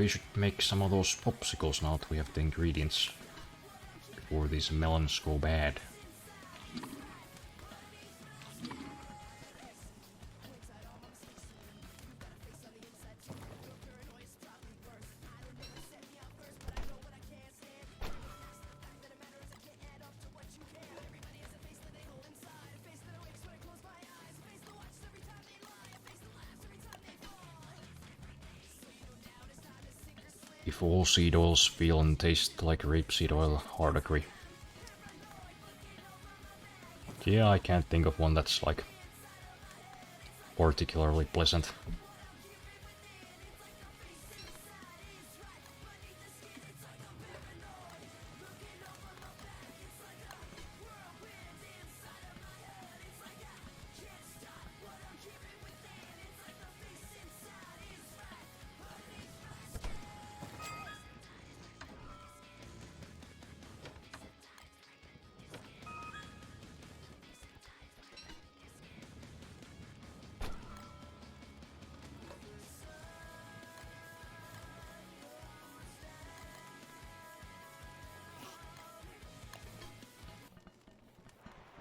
should make some of those popsicles now that we have the ingredients. Before these melons go bad. If all seed oils feel and taste like rapeseed oil, hard agree. Yeah, I can't think of one that's like particularly pleasant.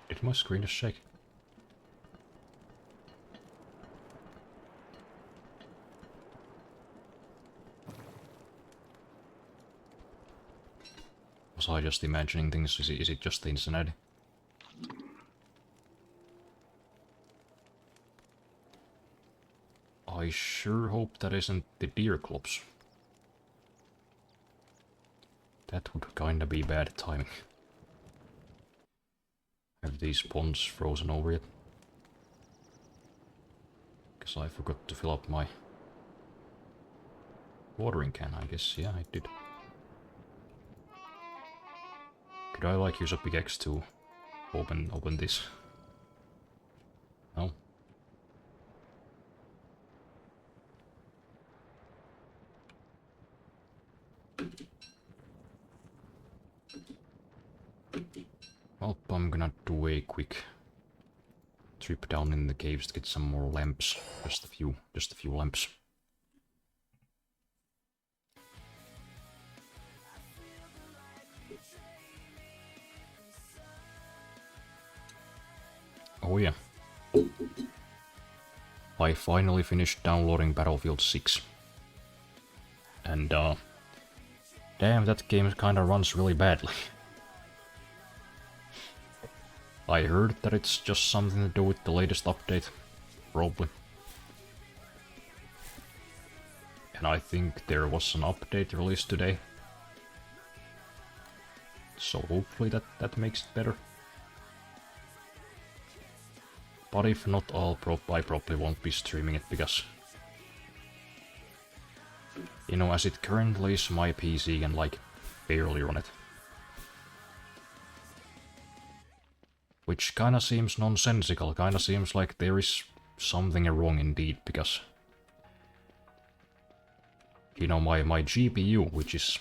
Did my screen just shake? Was I just imagining things? Is it just the internet? I sure hope that isn't the deer clubs. That would kinda be bad timing. Have these ponds frozen over yet? Because I forgot to fill up my watering can, I guess. Yeah, I did. Could I like use a pickaxe to open this? No. Well, I'm gonna do a quick trip down in the caves to get some more lamps. Just a few lamps. Oh yeah. I finally finished downloading Battlefield 6. And damn, that game kinda runs really badly. I heard that it's just something to do with the latest update. Probably. And I think there was an update released today. So hopefully that makes it better. But if not, I probably won't be streaming it because... You know, as it currently is, my PC can like barely run it. Which kinda seems nonsensical, kinda seems like there is something wrong indeed, because... You know, my GPU, which is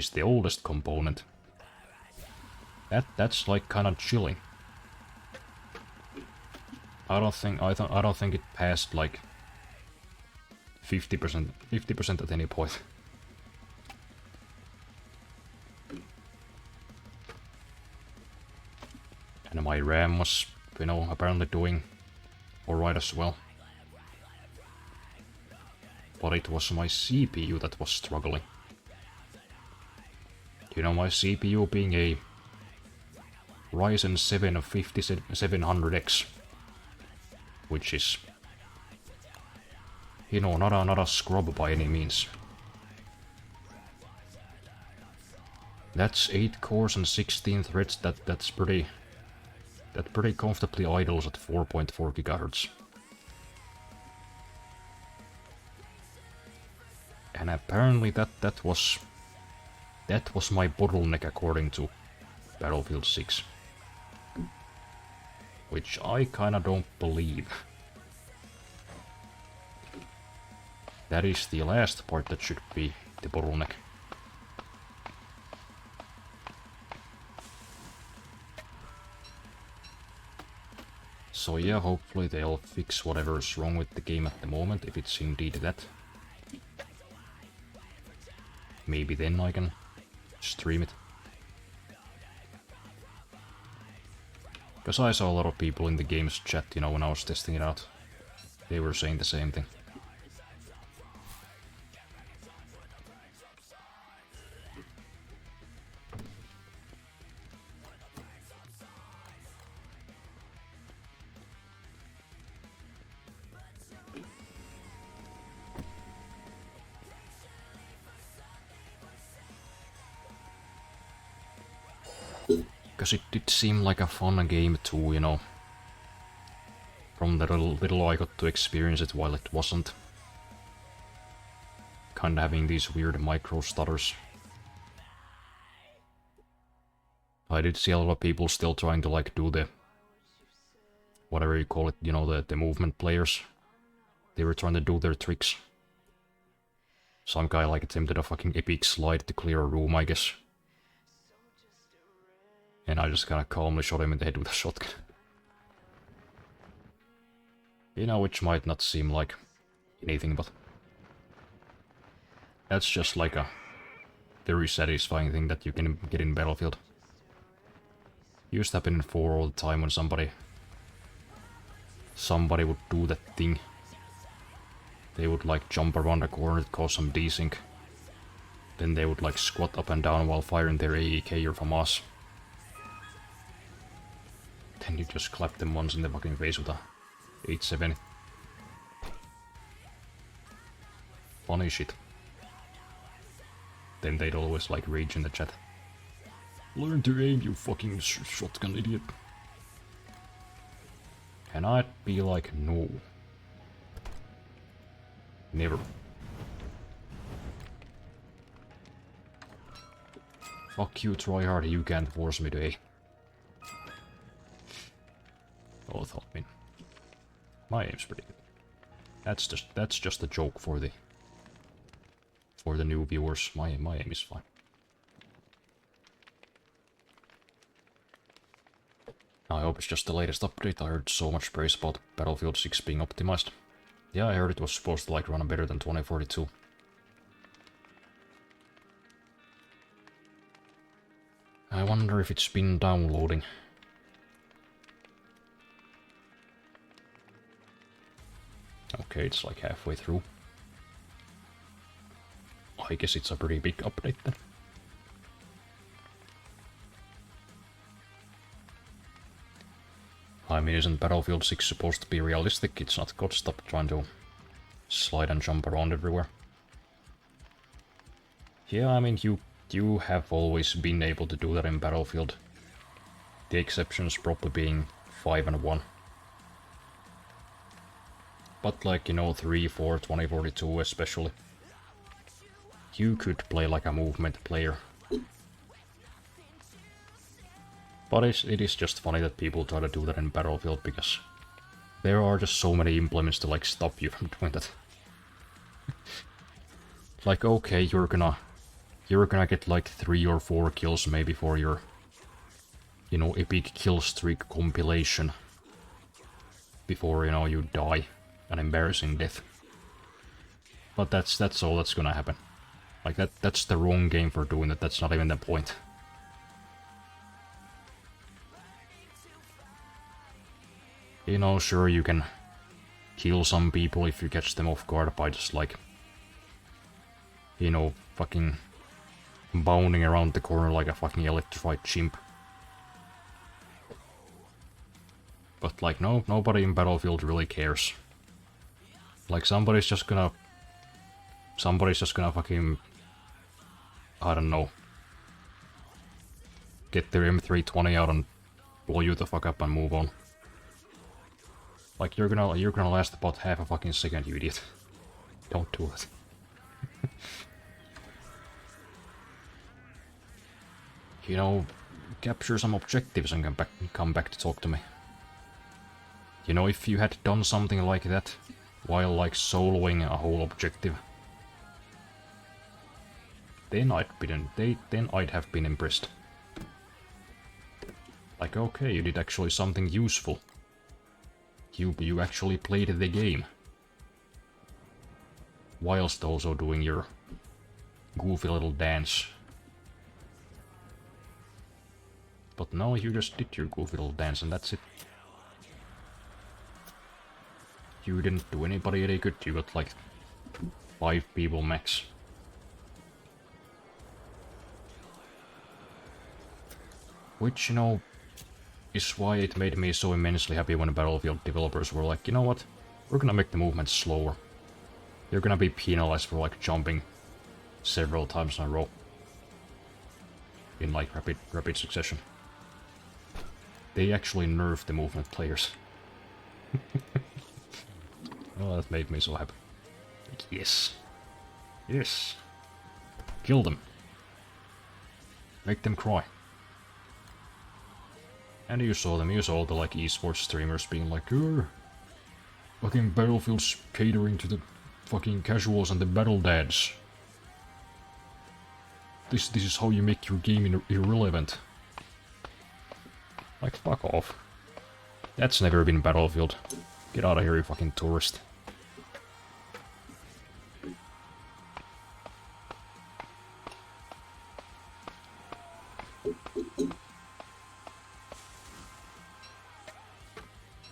the oldest component, that's like kinda chilling. I don't think it passed like 50% at any point. And my RAM was, you know, apparently doing alright as well. But it was my CPU that was struggling. You know, my CPU being a Ryzen 7 5700X, which is, you know, not a scrub by any means. That's 8 cores and 16 threads. That's pretty comfortably idles at 4.4 GHz. And apparently that was my bottleneck according to Battlefield 6. Which I kinda don't believe. That is the last part that should be the bottleneck. So yeah, hopefully they'll fix whatever's wrong with the game at the moment, if it's indeed that. Maybe then I can stream it. Because I saw a lot of people in the game's chat, you know, when I was testing it out. They were saying the same thing. Because it did seem like a fun game too, you know. From the little I got to experience it while it wasn't. Kinda having these weird micro stutters. I did see a lot of people still trying to like do the... whatever you call it, you know, the movement players. They were trying to do their tricks. Some guy like attempted a fucking epic slide to clear a room, I guess. And I just kinda calmly shot him in the head with a shotgun. You know, which might not seem like anything, but... that's just like a very satisfying thing that you can get in Battlefield. Used to happen in 4 all the time when somebody would do that thing. They would like jump around a corner to cause some desync. Then they would like squat up and down while firing their AEK or FAMAS. Then you just clap them once in the fucking face with a 870. Funny shit. Then they'd always like rage in the chat. Learn to aim, you fucking shotgun idiot. Can I be like, no? Never. Fuck you, tryhard, you can't force me to aim. Oh, I thought, man. My aim's pretty good. That's just a joke for the new viewers. My aim is fine. I hope it's just the latest update. I heard so much praise about Battlefield 6 being optimized. Yeah, I heard it was supposed to like run better than 2042. I wonder if it's been downloading. Okay, it's like halfway through. I guess it's a pretty big update then. I mean, isn't Battlefield 6 supposed to be realistic? It's not God, stop trying to slide and jump around everywhere. Yeah, I mean, you have always been able to do that in Battlefield. The exceptions probably being 5 and 1. But like, you know, 3, 4, 2042 especially. You could play like a movement player. But it is just funny that people try to do that in Battlefield because there are just so many implements to like stop you from doing that. Like, okay, you're gonna get like 3 or 4 kills maybe for your, you know, epic kill streak compilation before, you know, you die an embarrassing death. But that's all that's gonna happen. Like that's the wrong game for doing that. That's not even the point. You know, sure, you can kill some people if you catch them off guard by just like, you know, fucking bounding around the corner like a fucking electrified chimp. But like, no, nobody in Battlefield really cares. Like somebody's just gonna fucking, I don't know, get their M320 out and blow you the fuck up and move on. Like you're gonna last about half a fucking second, you idiot. Don't do it. You know, capture some objectives and come back to talk to me. You know, if you had done something like that while like soloing a whole objective, then I'd have been impressed. Like, okay, you did actually something useful. You actually played the game. Whilst also doing your goofy little dance. But no, you just did your goofy little dance and that's it. You didn't do anybody any good, you got like 5 people max. Which, you know, is why it made me so immensely happy when Battlefield developers were like, you know what, we're gonna make the movement slower. You're gonna be penalized for like jumping several times in a row. In like rapid succession. They actually nerfed the movement players. Oh, that made me so happy. Like, yes. Yes. Kill them. Make them cry. And you saw all the like esports streamers being like, fucking Battlefield's catering to the fucking casuals and the battle dads. This is how you make your game irrelevant. Like, fuck off. That's never been Battlefield. Get out of here, you fucking tourist.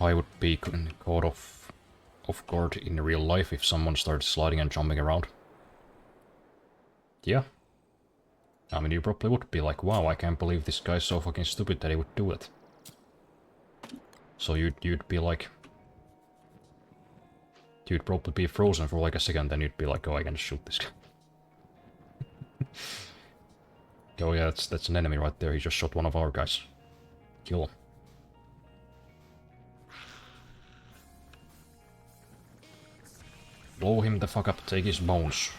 I would be caught off guard in real life if someone started sliding and jumping around. Yeah. I mean, you probably would be like, wow, I can't believe this guy's so fucking stupid that he would do it. So you'd be like... You'd probably be frozen for like a second, then you'd be like, oh, I can shoot this guy. Oh yeah, that's an enemy right there. He just shot one of our guys. Kill him. Blow him the fuck up, take his bones.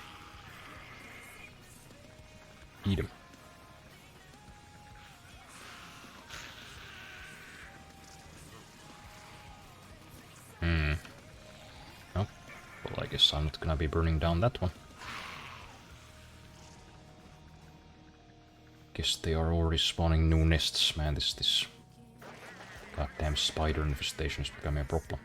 Eat him. Oh, well I guess I'm not gonna be burning down that one. Guess they are already spawning new nests, man. This goddamn spider infestation is becoming a problem.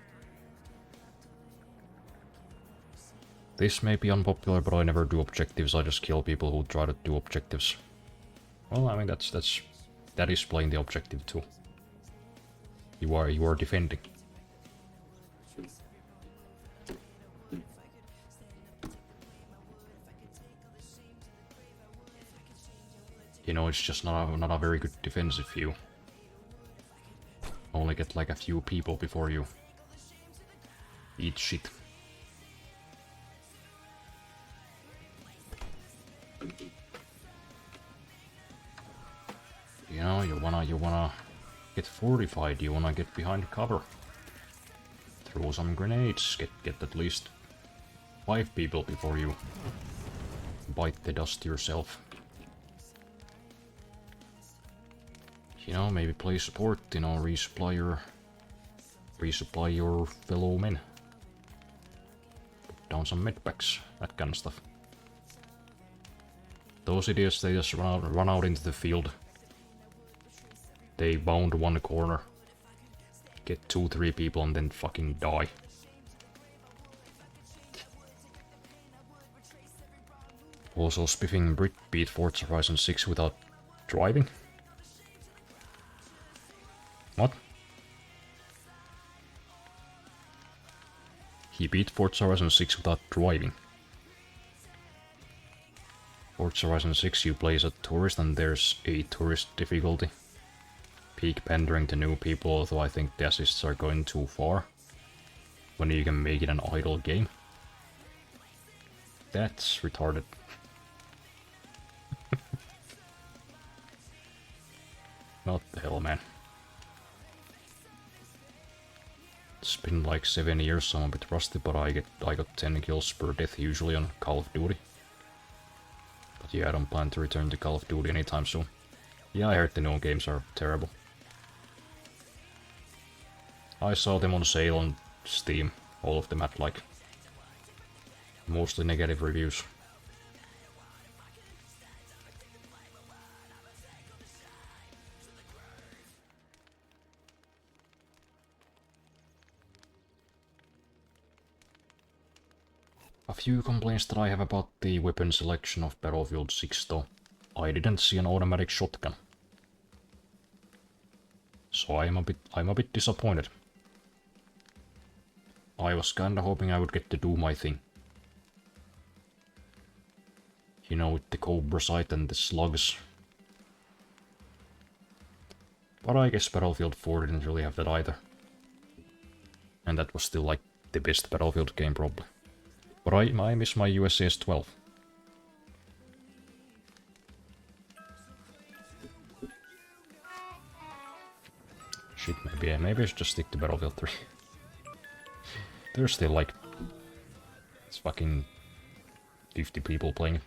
This may be unpopular, but I never do objectives. I just kill people who try to do objectives. Well, I mean that is playing the objective too. You are defending. You know, it's just not a very good defense if you only get like a few people before you eat shit. You know, you wanna get fortified, you wanna get behind cover. Throw some grenades, get at least 5 people before you bite the dust yourself. You know, maybe play support, you know, resupply your fellow men. Put down some medpacks, that kind of stuff. Those idiots, they just run out into the field. They bound one corner, get 2-3 people and then fucking die. Also, Spiffing Brit beat Forza Horizon 6 without driving? What? He beat Forza Horizon 6 without driving. Forza Horizon 6 you play as a tourist and there's a tourist difficulty. Peak pandering to new people, although I think the assists are going too far. When you can make it an idle game. That's retarded. What the hell, man. It's been like 7 years, so I'm a bit rusty, but I got 10 kills per death usually on Call of Duty. But yeah, I don't plan to return to Call of Duty anytime soon. Yeah, I heard the new games are terrible. I saw them on sale on Steam, all of them had like mostly negative reviews. A few complaints that I have about the weapon selection of Battlefield 6 though. I didn't see an automatic shotgun. So I'm a bit disappointed. I was kinda hoping I would get to do my thing. You know, with the Cobra sight and the slugs. But I guess Battlefield 4 didn't really have that either. And that was still like the best Battlefield game probably. But I miss my USAS 12. Shit, maybe I should just stick to Battlefield 3. There's still like... it's fucking 50 people playing.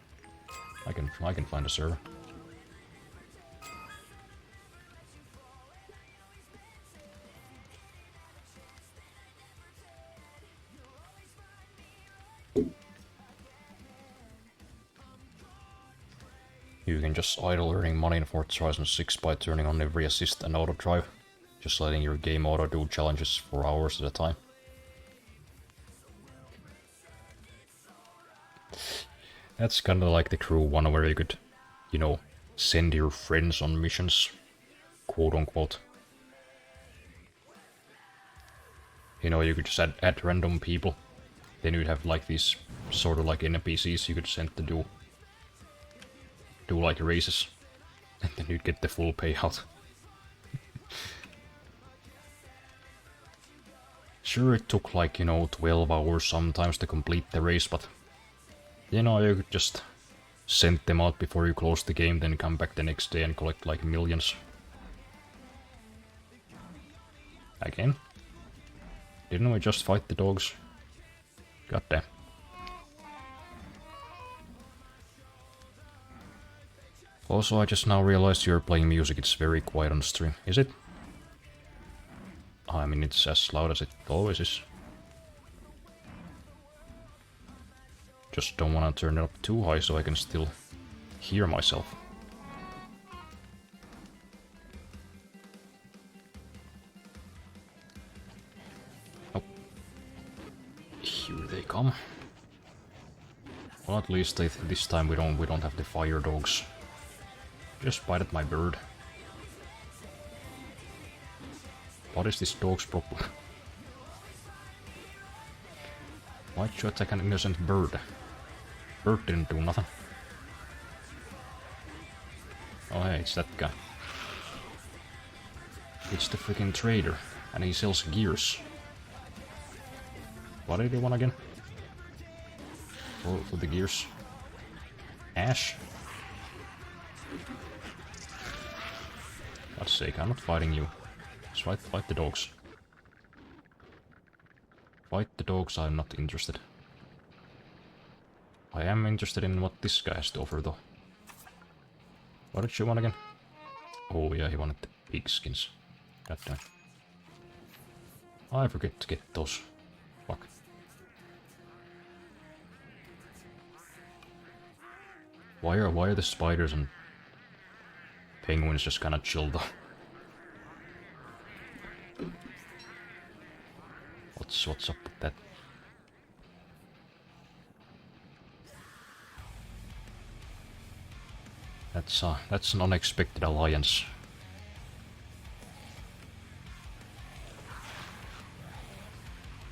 I can find a server. You can just idle earning money in Forza Horizon 6 by turning on every assist and auto drive. Just letting your game auto do challenges for hours at a time. That's kinda like the Crew one where you could, you know, send your friends on missions, quote unquote. You know, you could just add random people. Then you'd have like these sort of like NPCs you could send to do like races. And then you'd get the full payout. Sure, it took like, you know, 12 hours sometimes to complete the race, but you know, you could just send them out before you close the game, then come back the next day and collect like millions. Again? Didn't we just fight the dogs? Goddamn. Also, I just now realized you're playing music. It's very quiet on stream. Is it? I mean, it's as loud as it always is. Just don't want to turn it up too high so I can still hear myself. Oh. Here they come. Well, at least this time we don't have the fire dogs. Just bite at my bird. What is this dog's problem? Why'd you attack an innocent bird? Bird didn't do nothing. Oh hey, it's that guy. It's the freaking trader, and he sells gears. What did he want again? For the gears. Ash? God's sake, I'm not fighting you. Just fight the dogs. Fight the dogs, I'm not interested. I am interested in what this guy has to offer though. What did you want again? Oh yeah, he wanted the pig skins. Goddamn. I forget to get those. Fuck. Why are the spiders and penguins just kinda chill though? What's up with that? That's an unexpected alliance.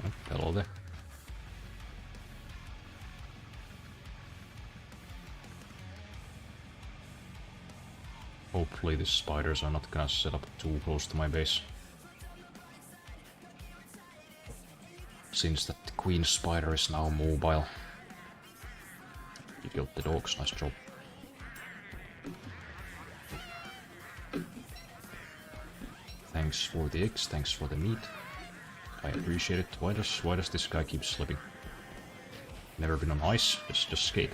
Oh, hello there. Hopefully the spiders are not gonna set up too close to my base. Since that the queen spider is now mobile. You killed the dogs, nice job. Thanks for the eggs, thanks for the meat. I appreciate it. Why does this guy keep slipping? Never been on ice? Just skate.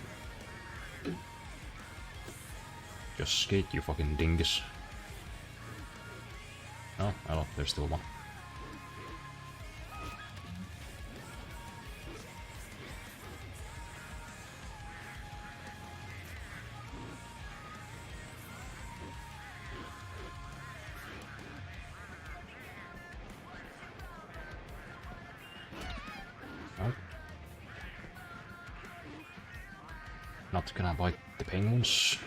Just skate, you fucking dingus. Oh, there's still one. Not gonna bite the penguins.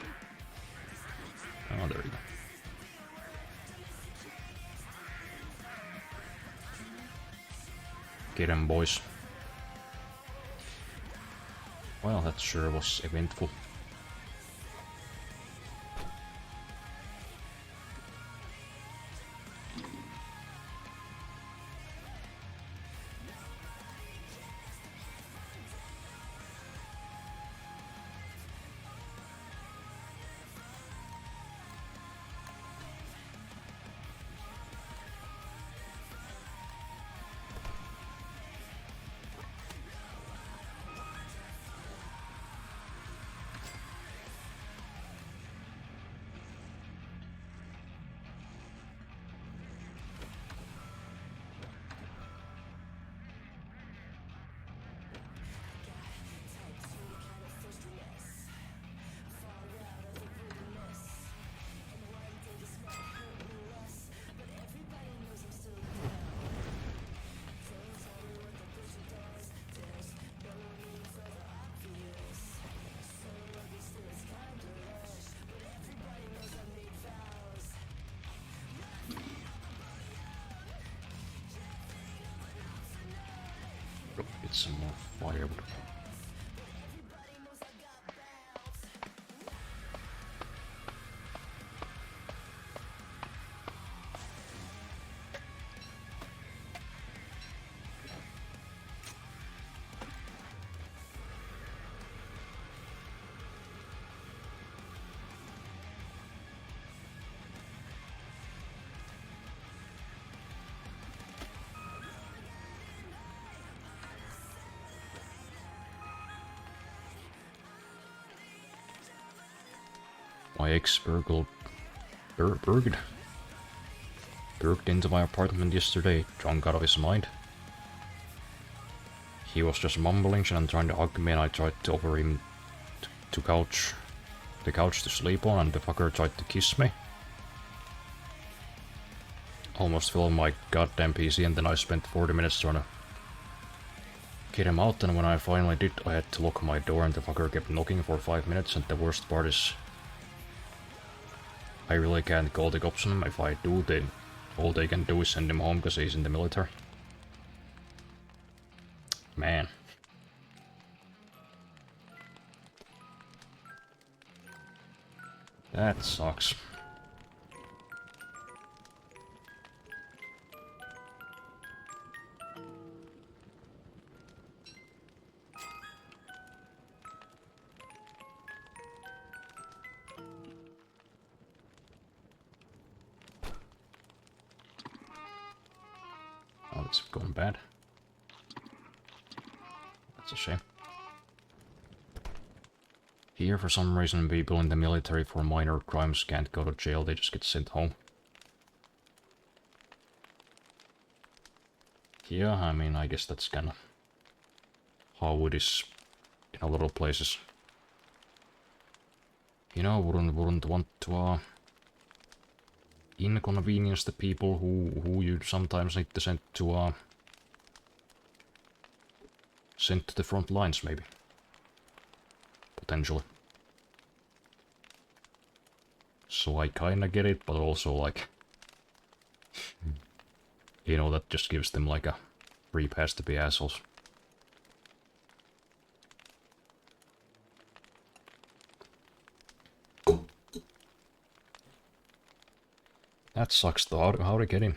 Oh, there you go. Get 'em, boys. Well, that sure was eventful. Get some more firewood. My ex burgled into my apartment yesterday, drunk out of his mind. He was just mumbling and trying to hug me, and I tried to offer him the couch to sleep on, and the fucker tried to kiss me. Almost fell on my goddamn PC, and then I spent 40 minutes trying to get him out, and when I finally did, I had to lock my door, and the fucker kept knocking for 5 minutes, and the worst part is I really can't call the cops on him. If I do, all they can do is send him home because he's in the military. Man. That sucks. Oh, it's gone bad. That's a shame. Here, for some reason, people in the military for minor crimes can't go to jail, they just get sent home. Yeah, I mean, I guess that's kinda how it is in a lot of places. You know, wouldn't want to inconvenience the people who you sometimes need to send to the front lines, maybe. Potentially. So I kinda get it, but also like, you know, that just gives them like a free pass to be assholes. That sucks though. How to get in?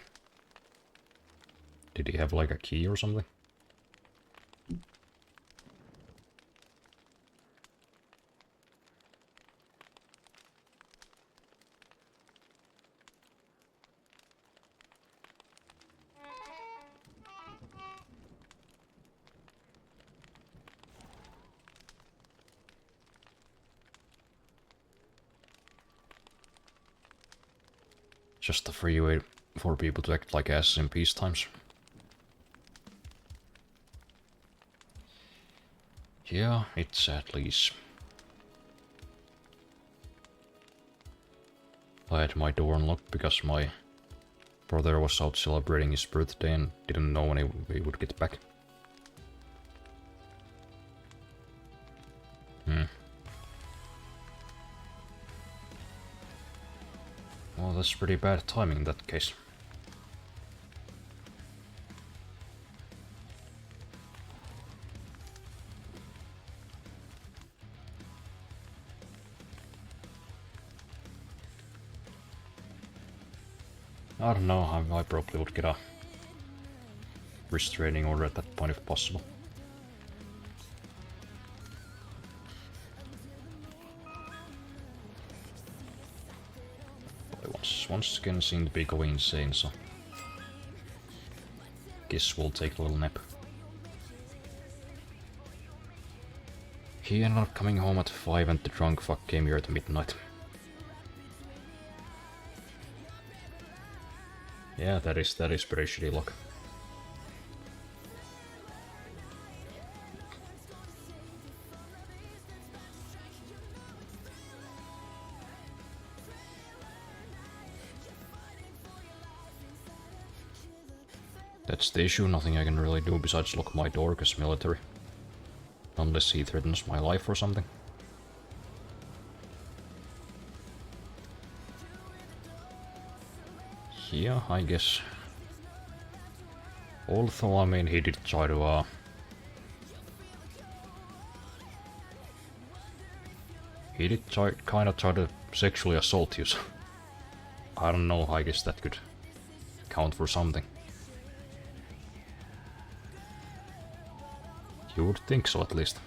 Did he have like a key or something? Just a free way for people to act like asses in peace times. Yeah, it's at least. I had my door unlocked because my brother was out celebrating his birthday and didn't know when he would get back. Well, that's pretty bad timing in that case. I don't know, I probably would get a restraining order at that point if possible. But once again seemed to be going insane, so guess we'll take a little nap. He ended up coming home at 5 and the drunk fuck came here at midnight. Yeah, that is pretty shitty luck. That's the issue, nothing I can really do besides lock my door because military. Unless he threatens my life or something. Yeah, I guess. Although, I mean, he did try to, he did kinda try to sexually assault you, so I don't know, I guess that could count for something. You would think so, at least.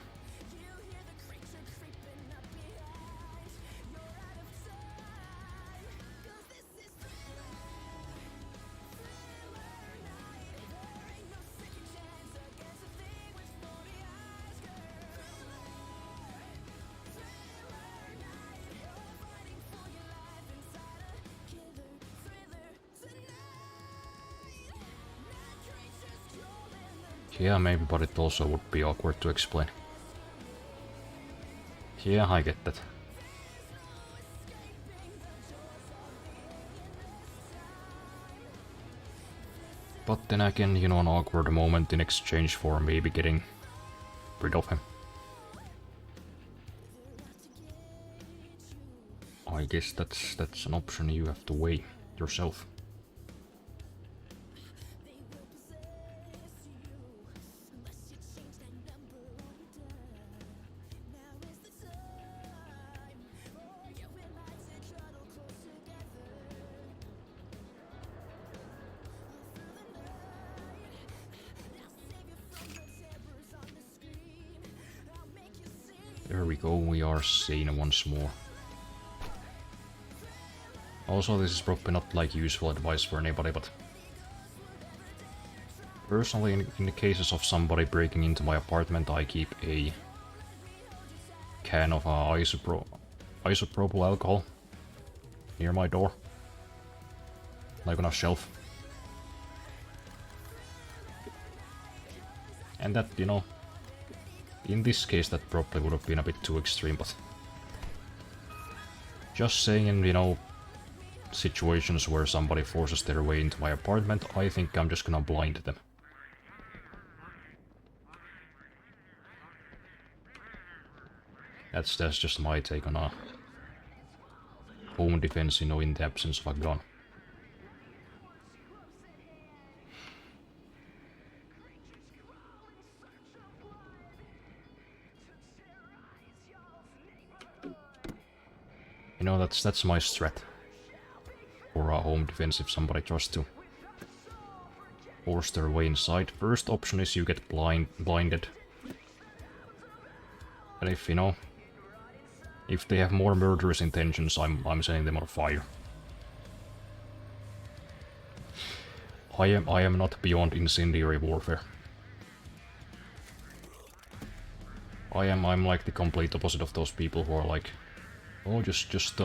Yeah, maybe, but it also would be awkward to explain. Yeah, I get that. But then again, you know, an awkward moment in exchange for maybe getting rid of him. I guess that's an option you have to weigh yourself. There we go, we are sane once more. Also, this is probably not like useful advice for anybody, but personally, in the cases of somebody breaking into my apartment, I keep a can of isopropyl alcohol near my door, like on a shelf. And that, you know, in this case that probably would have been a bit too extreme, but just saying, in, you know, situations where somebody forces their way into my apartment, I think I'm just gonna blind them. That's just my take on home defense, you know, in the absence of a gun. You know, that's my strat for a home defense if somebody tries to force their way inside. First option is you get blinded. And if, you know, if they have more murderous intentions, I'm setting them on fire. I am not beyond incendiary warfare. I'm like the complete opposite of those people who are like, oh, just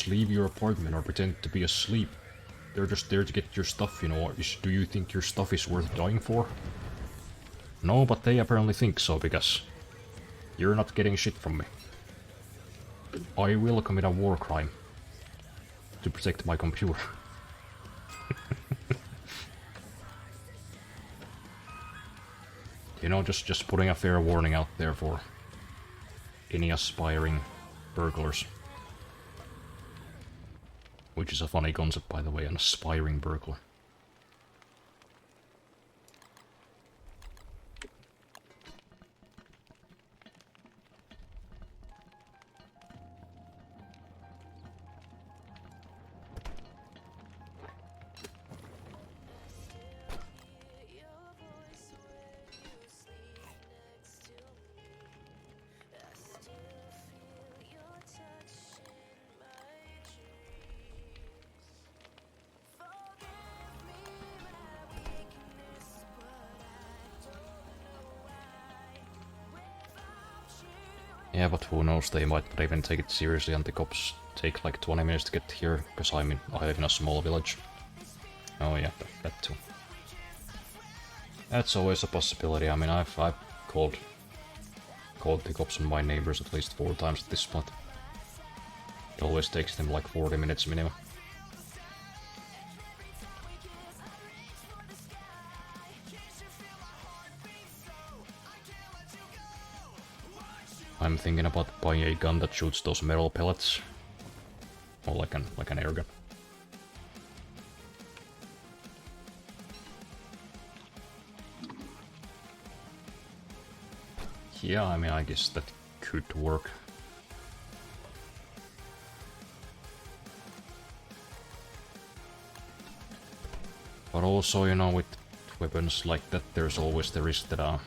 leave your apartment or pretend to be asleep. They're just there to get your stuff, you know. Do you think your stuff is worth dying for? No, but they apparently think so, because you're not getting shit from me. I will commit a war crime to protect my computer. You know, just putting a fair warning out there for any aspiring burglars. Which is a funny concept, by the way, an aspiring burglar. Yeah, but who knows, they might not even take it seriously and the cops take like 20 minutes to get here, because I live in a small village. Oh yeah, that too. That's always a possibility. I mean, I've called the cops on my neighbors at least 4 times at this point. It always takes them like 40 minutes minimum. I'm thinking about buying a gun that shoots those metal pellets. Or like an air gun. Yeah, I mean, I guess that could work. But also, you know, with weapons like that, there's always the risk that,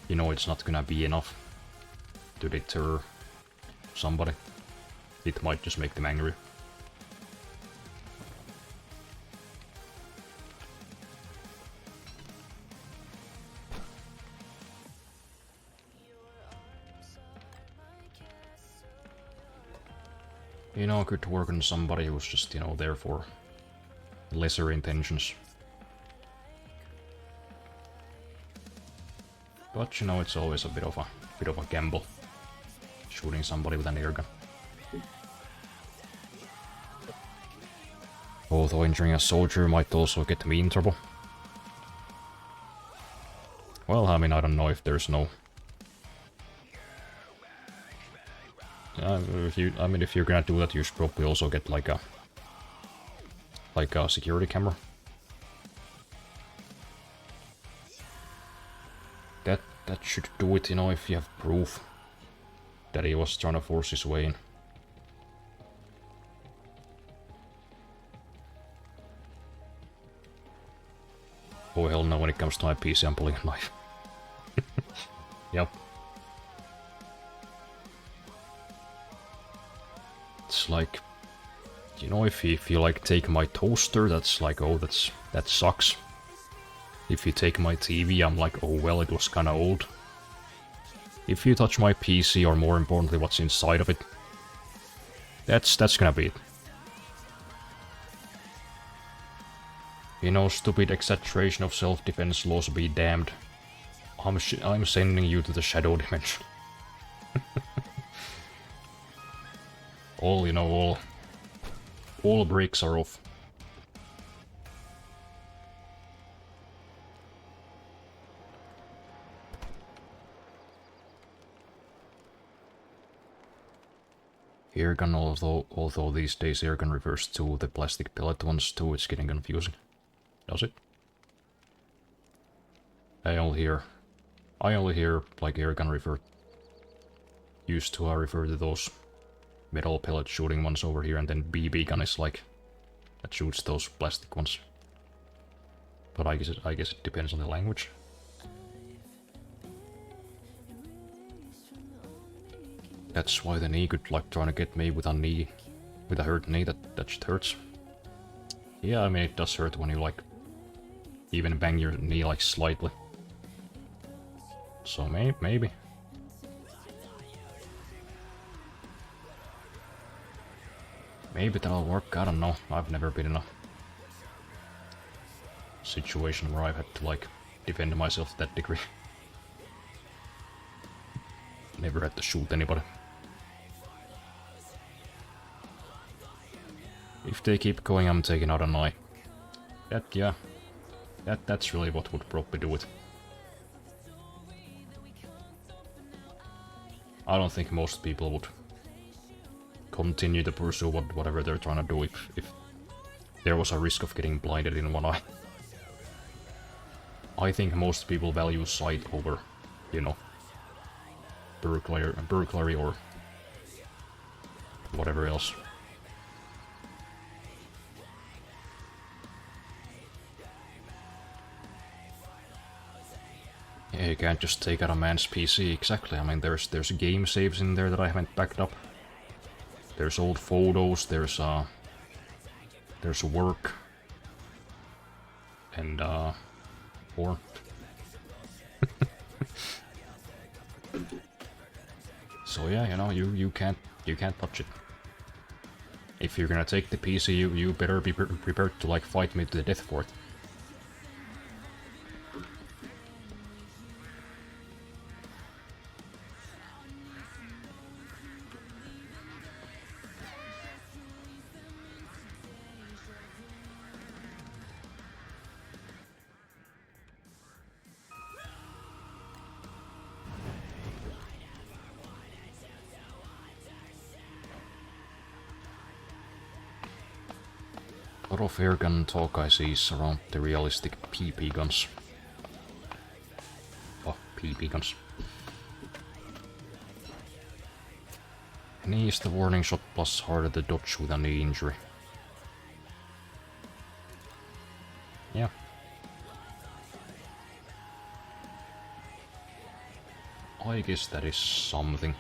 you know, it's not gonna be enough to deter somebody. It might just make them angry. You know, could work on somebody who's just, you know, there for lesser intentions. But you know, it's always a bit of a gamble shooting somebody with an airgun. Although injuring a soldier might also get me in trouble. Well, I mean, I don't know if there's no... if you're gonna do that, you should probably also get like a security camera. That should do it, you know, if you have proof that he was trying to force his way in. Oh hell no, when it comes to my PC, I'm pulling a knife. Yep. It's like, you know, if you like take my toaster, that's like, oh, that sucks. If you take my TV, I'm like, oh well, it was kinda old. If you touch my PC, or more importantly, what's inside of it, that's gonna be it. You know, stupid exaggeration of self-defense laws be damned. I'm sending you to the shadow dimension. All brakes are off. Airgun, although these days airgun refers to the plastic pellet ones too, it's getting confusing. Does it? I only hear like airgun used to refer to those metal pellet shooting ones over here, and then BB gun is like that shoots those plastic ones. But I guess it depends on the language. That's why the knee could like trying to get me with a hurt knee. That just hurts. Yeah, I mean it does hurt when you like even bang your knee like slightly. So maybe. Maybe that'll work, I don't know. I've never been in a situation where I've had to like defend myself to that degree. Never had to shoot anybody. If they keep going, I'm taking out an eye. That's really what would probably do it. I don't think most people would continue to pursue whatever they're trying to do if there was a risk of getting blinded in one eye. I think most people value sight over, you know, burglary or whatever else. Yeah, you can't just take out a man's PC, exactly. I mean, there's game saves in there that I haven't backed up. There's old photos, there's work, and porn. So yeah, you know, you can't touch it. If you're gonna take the PC, you better be prepared to like fight me to the death for it. A lot of airgun talk I see is around the realistic PP guns. Oh, PP guns. Knee is the warning shot plus harder to dodge with a knee injury. Yeah. I guess that is something.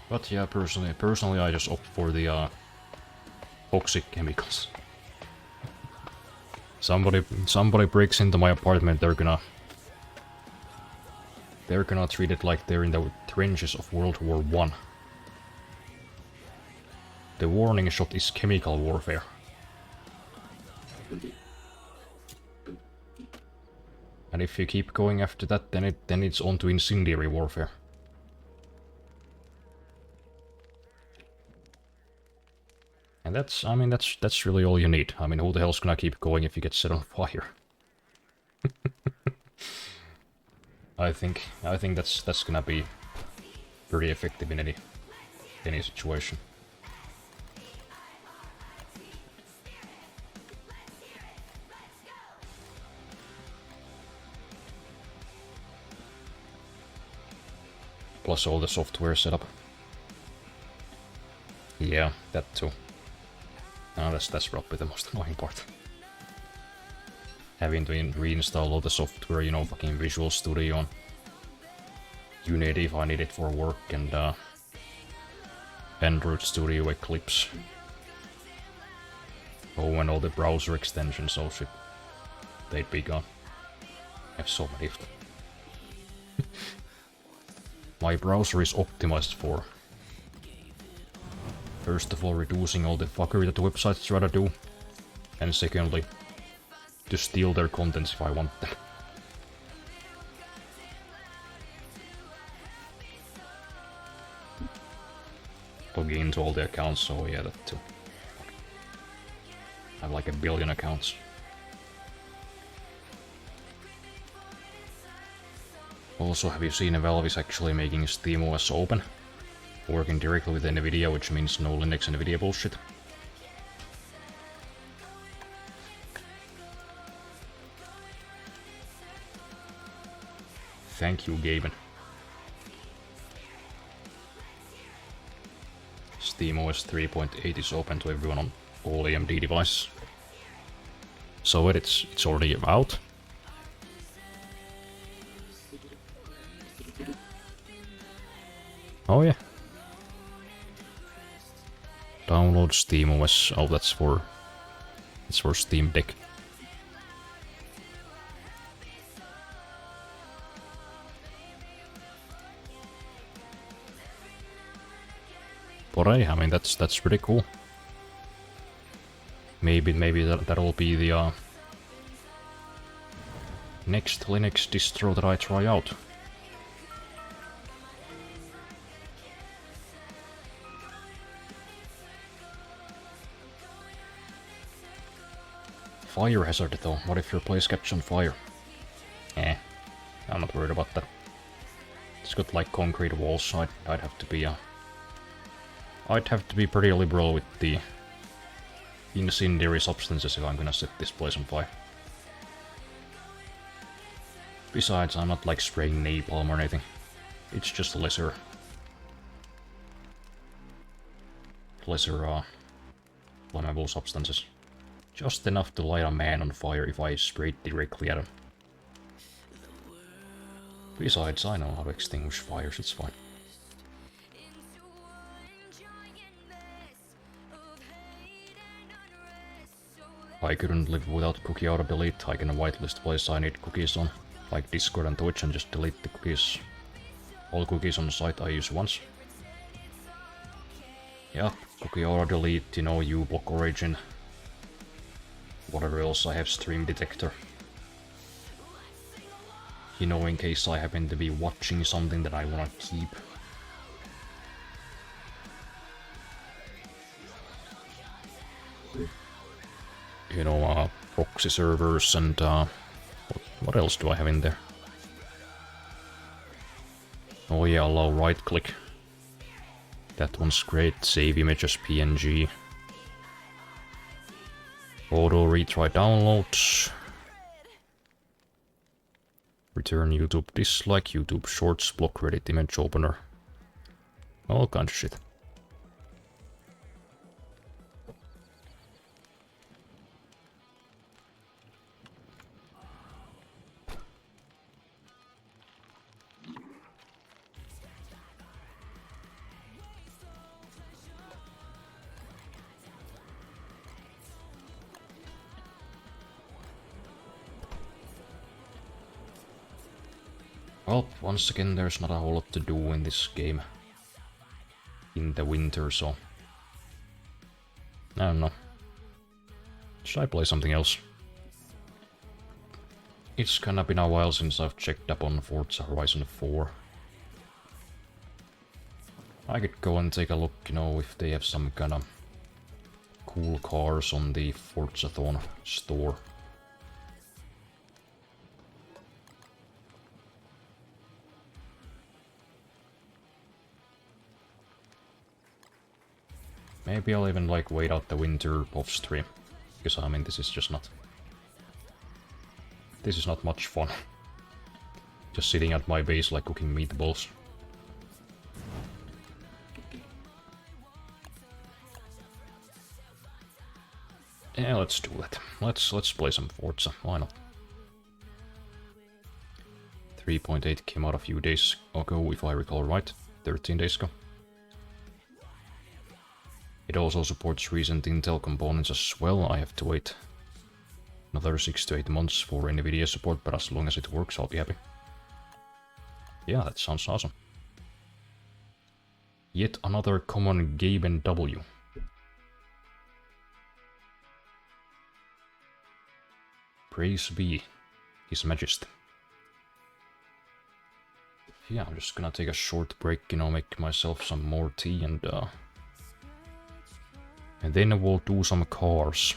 But yeah, personally I just opt for the toxic chemicals. Somebody breaks into my apartment, they're gonna treat it like they're in the trenches of World War I. The warning shot is chemical warfare. And if you keep going after that, then it's on to incendiary warfare. And that's really all you need. I mean, who the hell's gonna keep going if you get set on fire? I think that's gonna be pretty effective in any situation. Plus all the software setup. Yeah, that too. No, that's probably the most annoying part. Having to reinstall all the software, you know, fucking Visual Studio and Unity if I need it for work, and Android Studio Eclipse. Oh, and all the browser extensions, oh shit. They'd be gone. I have so many of them. My browser is optimized for, first of all, reducing all the fuckery that the websites try to do, and secondly, to steal their contents if I want them. Log into all the accounts, so yeah, that too. I have like 1 billion accounts. Also, have you seen Valve is actually making SteamOS open? Working directly with NVIDIA, which means no Linux NVIDIA bullshit. Thank you, Gaben. SteamOS 3.8 is open to everyone on all AMD devices. So it's already out. Oh yeah. Download SteamOS. Oh, it's for Steam Deck. But hey, I mean that's pretty cool. Maybe that'll be the next Linux distro that I try out. Fire hazard though, what if your place catches on fire? Eh, I'm not worried about that. It's got like concrete walls, so I'd have to be pretty liberal with the incendiary substances if I'm gonna set this place on fire. Besides, I'm not like spraying napalm or anything. It's just lesser flammable substances. Just enough to light a man on fire if I sprayed directly at him. Besides, I know how to extinguish fires, it's fine. I couldn't live without cookie auto delete. I can whitelist places I need cookies on, like Discord and Twitch, and just delete the cookies. All cookies on the site I use once. Yeah, cookie auto delete, you know, uBlock Origin. Whatever else I have, stream detector. You know, in case I happen to be watching something that I wanna keep. You know, proxy servers and what else do I have in there? Oh yeah, allow right click. That one's great. Save image as PNG. Auto retry downloads. Return YouTube dislike, YouTube shorts, block Reddit image opener. All kinds of shit. Well, once again, there's not a whole lot to do in this game. In the winter, so... I don't know. Should I play something else? It's kinda been a while since I've checked up on Forza Horizon 4. I could go and take a look, you know, if they have some kinda cool cars on the Forzathon store. Maybe I'll even like wait out the winter off stream. Because I mean this is just not... This is not much fun. Just sitting at my base like cooking meatballs. Yeah, let's do it. Let's play some Forza, why not? 3.8 came out a few days ago, if I recall right. 13 days ago. It also supports recent Intel components as well. I have to wait another 6 to 8 months for NVIDIA support, but as long as it works, I'll be happy. Yeah, that sounds awesome. Yet another common Gaben W. Praise be His Majesty. Yeah, I'm just gonna take a short break, you know, make myself some more tea and then we'll do some cars.